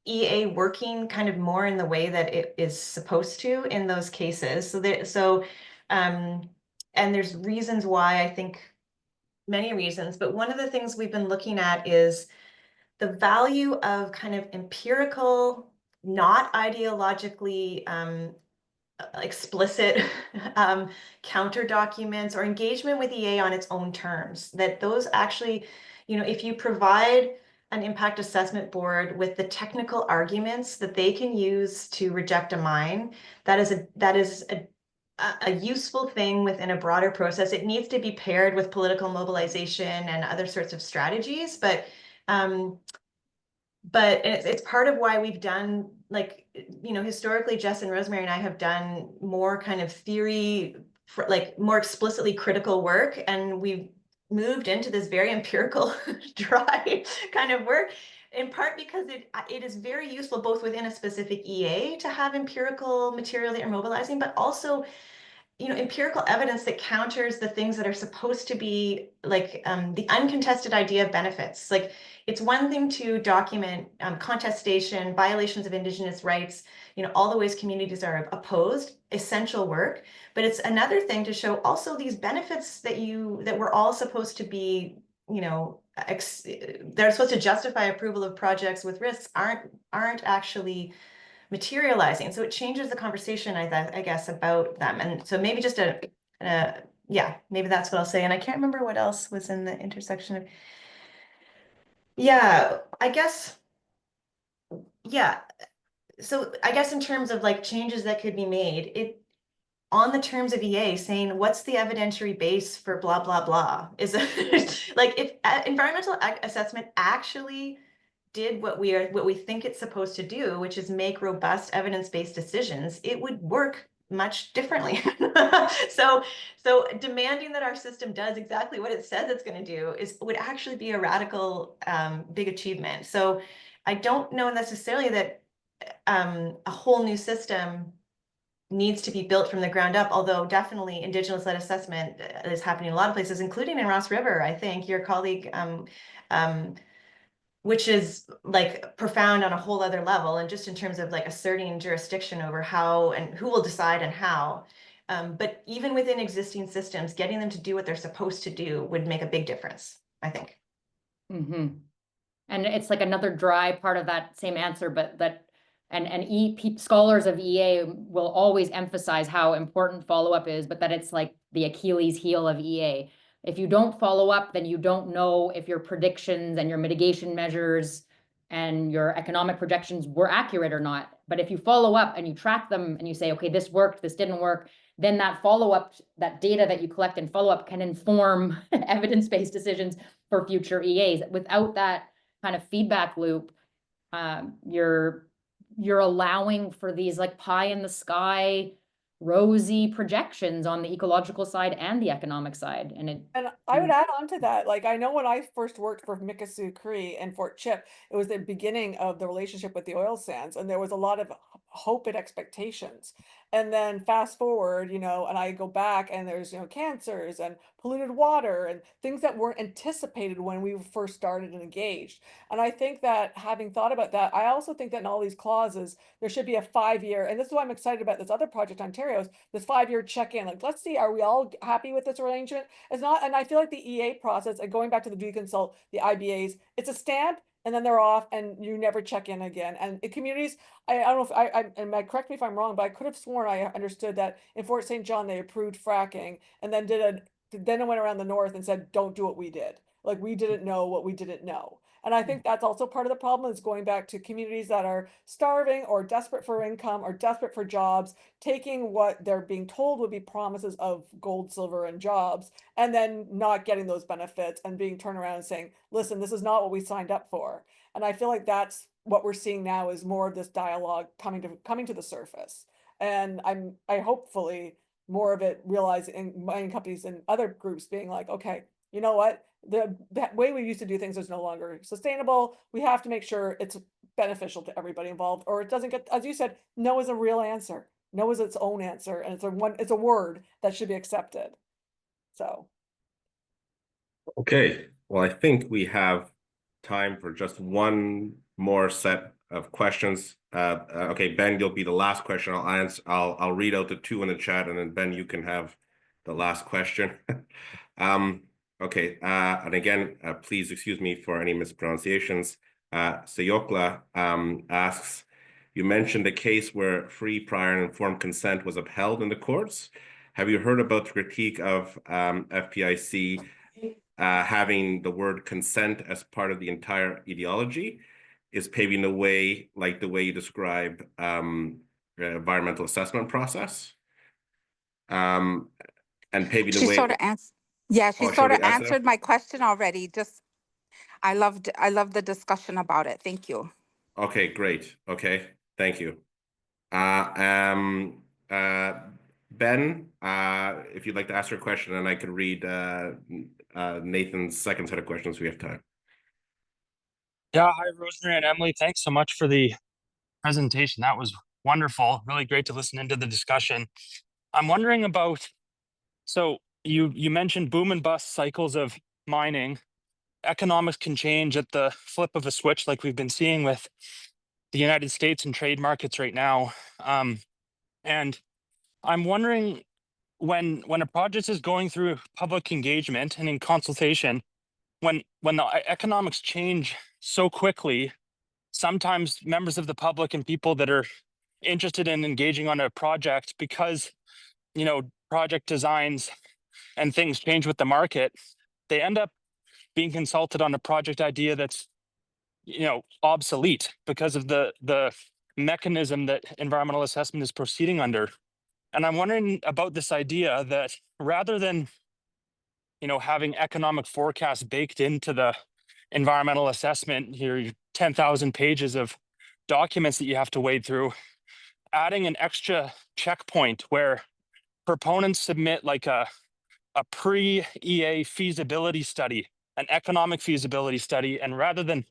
EA working kind of more in the way that it is supposed to in those cases. And there's reasons why, I think many reasons, but one of the things we've been looking at is the value of kind of empirical, not ideologically explicit counter documents or engagement with EA on its own terms, that those actually, if you provide an impact assessment board with the technical arguments that they can use to reject a mine, that is a useful thing within a broader process. It needs to be paired with political mobilization and other sorts of strategies, but it's part of why we've done, like, historically, Jess and Rosemary and I have done more kind of theory, like more explicitly critical work, and we've moved into this very empirical, dry kind of work, in part because it is very useful both within a specific EA to have empirical material that you're mobilizing, but also empirical evidence that counters the things that are supposed to be like the uncontested idea of benefits. Like, it's one thing to document contestation, violations of Indigenous rights, all the ways communities are opposed, essential work. But it's another thing to show also these benefits that we're all supposed to be, they're supposed to justify approval of projects with risks aren't actually materializing. So it changes the conversation, I guess, about them. And so maybe just maybe that's what I'll say. And I can't remember what else was in the intersection of. Yeah, I guess, yeah. So I guess in terms of like changes that could be made, it on the terms of EA saying what's the evidentiary base for blah blah blah is like if environmental assessment actually did what we think it's supposed to do, which is make robust evidence-based decisions, it would work much differently. so demanding that our system does exactly what it says it's going to do would actually be a radical big achievement. So I don't know necessarily that a whole new system needs to be built from the ground up, although definitely Indigenous-led assessment is happening in a lot of places, including in Ross River, I think, your colleague, which is like profound on a whole other level, and just in terms of like asserting jurisdiction over how and who will decide and how. But even within existing systems, getting them to do what they're supposed to do would make a big difference, I think. Mm-hmm. And it's like another dry part of that same answer, but that scholars of EA will always emphasize how important follow-up is, but that it's like the Achilles heel of EA. If you don't follow up, then you don't know if your predictions and your mitigation measures and your economic projections were accurate or not. But if you follow up and you track them and you say, okay, this worked, this didn't work, then that follow-up, that data that you collect and follow-up can inform evidence-based decisions for future EAs. Without that kind of feedback loop, you're allowing for these like pie in the sky, rosy projections on the ecological side and the economic side. And I would add on to that, like, I know when I first worked for Mikisew Cree and Fort Chip, it was the beginning of the relationship with the oil sands, and there was a lot of hope and expectations. And then fast forward, and I go back and there's, cancers and polluted water and things that weren't anticipated when we first started and engaged. And I think that having thought about that, I also think that in all these clauses, there should be a 5-year, and this is why I'm excited about this other project, Ontario's, this 5-year check-in. Like, let's see, are we all happy with this arrangement? It's not, and I feel like the EA process, and going back to the duty consult, the IBAs, it's a stamp and then they're off and you never check in again. And in communities, I don't know if and correct me if I'm wrong, but I could have sworn I understood that in Fort St. John, they approved fracking and then then it went around the north and said, don't do what we did. Like, we didn't know what we didn't know. And I think that's also part of the problem, is going back to communities that are starving or desperate for income or desperate for jobs, taking what they're being told would be promises of gold, silver, and jobs, and then not getting those benefits and being turned around and saying, listen, this is not what we signed up for. And I feel like that's what we're seeing now, is more of this dialogue coming to the surface. And I hopefully more of it realizing in mining companies and other groups being like, okay, you know what? The way we used to do things is no longer sustainable. We have to make sure it's beneficial to everybody involved, or it doesn't get, as you said, no is a real answer. No is its own answer, and it's a word that should be accepted. So. Okay, well, I think we have time for just one more set of questions. Okay, Ben, you'll be the last question. I'll answer. I'll read out the two in the chat, and then Ben, you can have the last question. Okay, and again, please excuse me for any mispronunciations. Sayokla asks, you mentioned a case where free, prior, and informed consent was upheld in the courts. Have you heard about the critique of FPIC having the word consent as part of the entire ideology is paving the way, like the way you describe environmental assessment process? And paving the way. Sort of answered. Yeah, she sort of answered my question already. Just, I loved the discussion about it. Thank you. Okay, great. Okay, thank you. Ben, if you'd like to ask your question, and I could read Nathan's second set of questions, we have time. Yeah, hi, Rosemary and Emily. Thanks so much for the presentation. That was wonderful. Really great to listen into the discussion. I'm wondering about, so you mentioned boom and bust cycles of mining. Economics can change at the flip of a switch, like we've been seeing with the United States and trade markets right now. And I'm wondering, when a project is going through public engagement and in consultation, when the economics change so quickly, sometimes members of the public and people that are interested in engaging on a project, because project designs and things change with the market, they end up being consulted on a project idea that's obsolete because of the mechanism that environmental assessment is proceeding under. And I'm wondering about this idea that rather than, having economic forecasts baked into the environmental assessment, your 10,000 pages of documents that you have to wade through, adding an extra checkpoint where proponents submit like a pre-EA feasibility study, an economic feasibility study, and rather than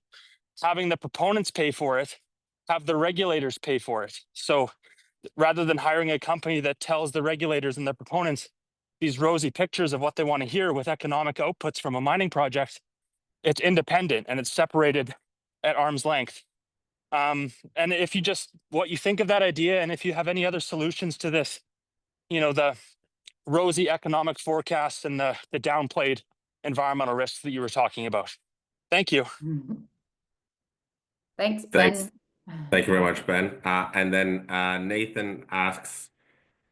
having the proponents pay for it, have the regulators pay for it. So rather than hiring a company that tells the regulators and the proponents these rosy pictures of what they want to hear with economic outputs from a mining project, it's independent and it's separated at arm's length. And if you what you think of that idea, and if you have any other solutions to this, the rosy economic forecasts and the downplayed environmental risks that you were talking about. Thank you. Thanks, Ben. Thanks. Thank you very much, Ben. And then Nathan asks,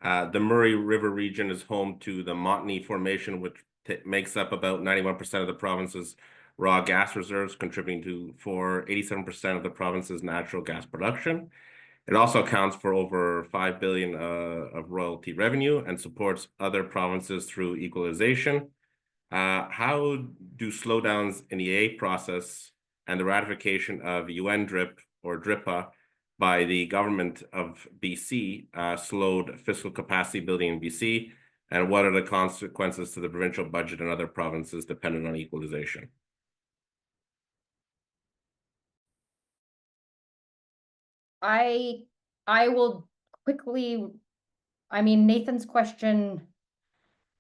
the Murray River region is home to the Montney Formation, which makes up about 91% of the province's raw gas reserves, contributing for 87% of the province's natural gas production. It also accounts for over $5 billion of royalty revenue and supports other provinces through equalization. How do slowdowns in the EA process and the ratification of UN DRIP or DRIPA by the government of BC slowed fiscal capacity building in BC? And what are the consequences to the provincial budget and other provinces dependent on equalization? I will quickly, Nathan's question,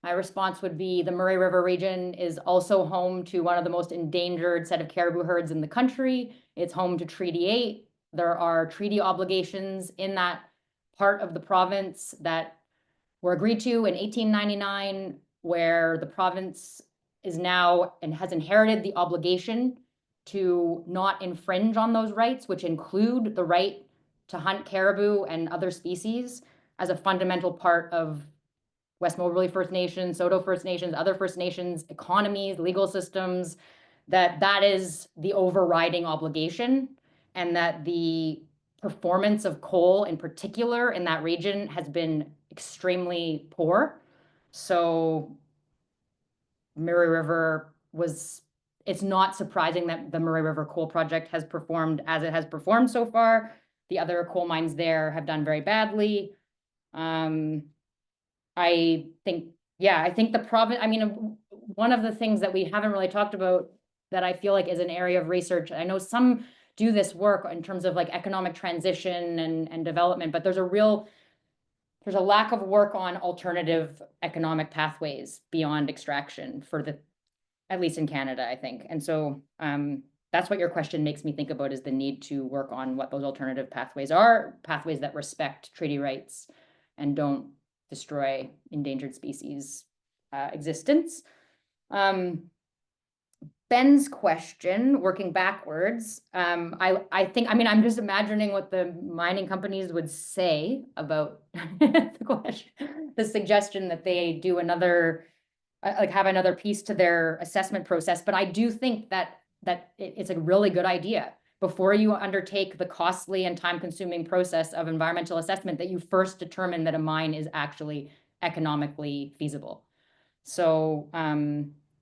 my response would be the Murray River region is also home to one of the most endangered set of caribou herds in the country. It's home to Treaty 8. There are treaty obligations in that part of the province that were agreed to in 1899, where the province is now and has inherited the obligation to not infringe on those rights, which include the right to hunt caribou and other species as a fundamental part of West Moberly First Nations, Saulteaux First Nations, other First Nations economies, legal systems, that is the overriding obligation, and that the performance of coal in particular in that region has been extremely poor. So Murray River it's not surprising that the Murray River Coal Project has performed as it has performed so far. The other coal mines there have done very badly. I think the province, one of the things that we haven't really talked about that I feel like is an area of research, I know some do this work in terms of like economic transition and development, but there's a lack of work on alternative economic pathways beyond extraction at least in Canada, I think. And so that's what your question makes me think about, is the need to work on what those alternative pathways are, pathways that respect treaty rights and don't destroy endangered species existence. Ben's question, working backwards, I think, I'm just imagining what the mining companies would say about the suggestion that they do have another piece to their assessment process. But I do think that it's a really good idea, before you undertake the costly and time-consuming process of environmental assessment, that you first determine that a mine is actually economically feasible. So,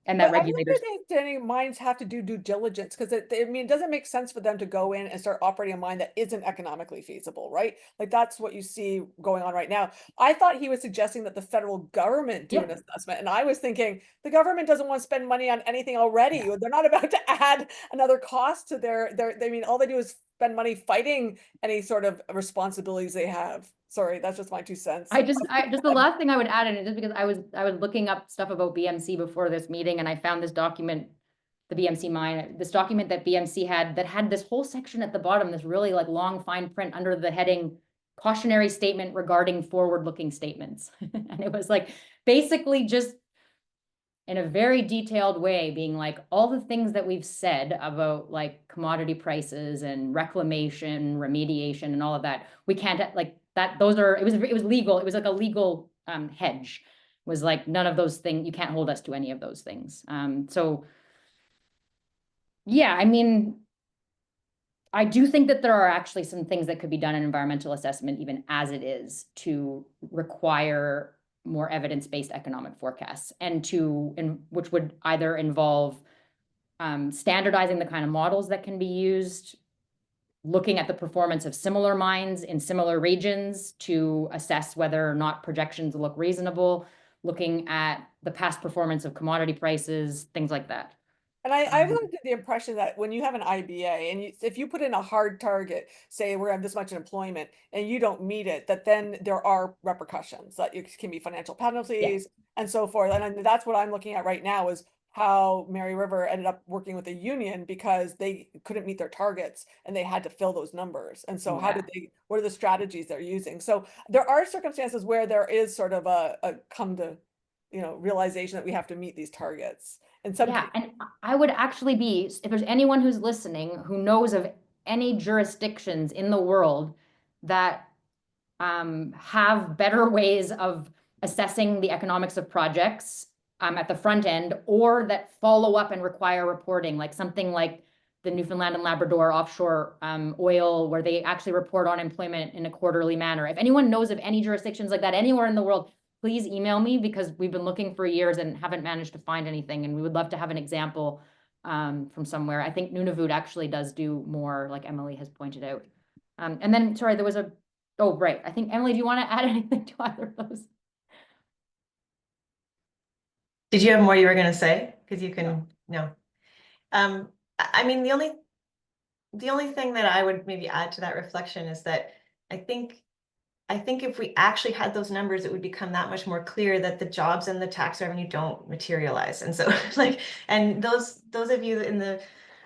and that regulators. I wonder if any mines have to do due diligence, because it doesn't make sense for them to go in and start operating a mine that isn't economically feasible, right? Like that's what you see going on right now. I thought he was suggesting that the federal government do an assessment, and I was thinking the government doesn't want to spend money on anything already. Yeah. They're not about to add another cost to their. All they do is spend money fighting any sort of responsibilities they have. Sorry, that's just my 2 cents. Just the last thing I would add in it, just because I was looking up stuff about BMC before this meeting, and I found this document, the BMC mine, this document that BMC had that had this whole section at the bottom, this really like long fine print under the heading cautionary statement regarding forward-looking statements. And it was like basically just in a very detailed way being like, all the things that we've said about like commodity prices and reclamation, remediation, and all of that, we can't like that. It was legal. It was like a legal hedge. It was like none of those things, you can't hold us to any of those things. So yeah, I do think that there are actually some things that could be done in environmental assessment, even as it is, to require more evidence-based economic forecasts, and which would either involve standardizing the kind of models that can be used, looking at the performance of similar mines in similar regions to assess whether or not projections look reasonable, looking at the past performance of commodity prices, things like that. And I've under the impression that when you have an IBA and if you put in a hard target, say we're having this much in employment, and you don't meet it, that then there are repercussions, that it can be financial penalties and so forth. And that's what I'm looking at right now, is how Mary River ended up working with the union because they couldn't meet their targets and they had to fill those numbers. And so how did they, what are the strategies they're using? So there are circumstances where there is sort of a come to, you know, realization that we have to meet these targets. And I would actually be, if there's anyone who's listening who knows of any jurisdictions in the world that have better ways of assessing the economics of projects at the front end, or that follow up and require reporting, like something like the Newfoundland and Labrador offshore oil, where they actually report on employment in a quarterly manner. If anyone knows of any jurisdictions like that anywhere in the world, please email me, because we've been looking for years and haven't managed to find anything. And we would love to have an example from somewhere. I think Nunavut actually does do more, like Emilie has pointed out. And then, sorry, there was oh, right. I think, Emilie, do you want to add anything to either of those? Did you have more you were going to say? Because you can, no. I mean, the only thing that I would maybe add to that reflection is that I think if we actually had those numbers, it would become that much more clear that the jobs and the tax revenue don't materialize. And so and those of you in the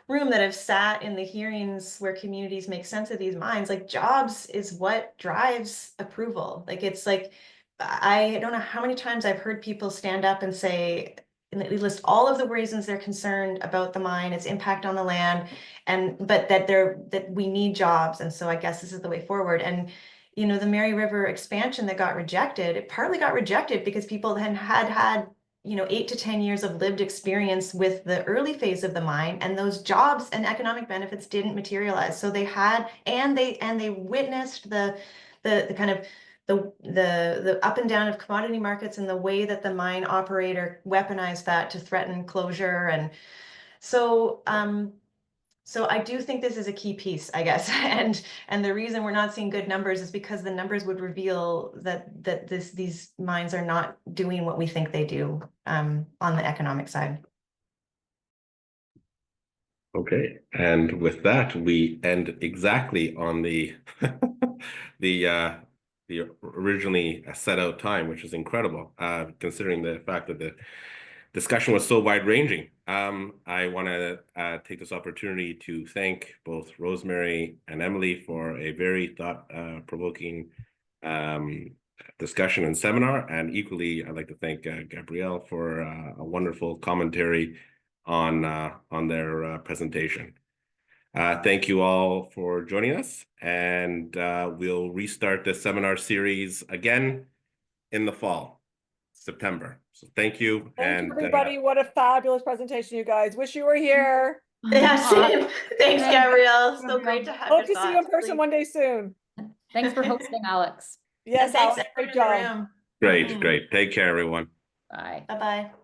room that have sat in the hearings where communities make sense of these mines, like, jobs is what drives approval. Like, it's like, I don't know how many times I've heard people stand up and say, and they list all of the reasons they're concerned about the mine, its impact on the land, but that we need jobs. And so I guess this is the way forward. And you know, the Mary River expansion that got rejected, it partly got rejected because people had, you know, 8 to 10 years of lived experience with the early phase of the mine, and those jobs and economic benefits didn't materialize. So they had, and they witnessed the kind of the up and down of commodity markets and the way that the mine operator weaponized that to threaten closure. And so so I do think this is a key piece, I guess, and the reason we're not seeing good numbers is because the numbers would reveal that these mines are not doing what we think they do on the economic side. Okay, and with that, we end exactly on the the originally set out time, which is incredible, considering the fact that the discussion was so wide-ranging. I want to take this opportunity to thank both Rosemary and Emilie for a very thought-provoking discussion and seminar, and equally, I'd like to thank Gabrielle for a wonderful commentary on their presentation. Thank you all for joining us, and we'll restart the seminar series again in the fall, September. So thank you. Thank you, everybody. What a fabulous presentation, you guys. Wish you were here. Yeah, same. Thanks, Gabrielle. So great to have you. Hope to see you in person one day soon. Thanks for hosting, Alex. Yes, thanks. Alex, great job. Great. Take care, everyone. Bye. Bye-bye.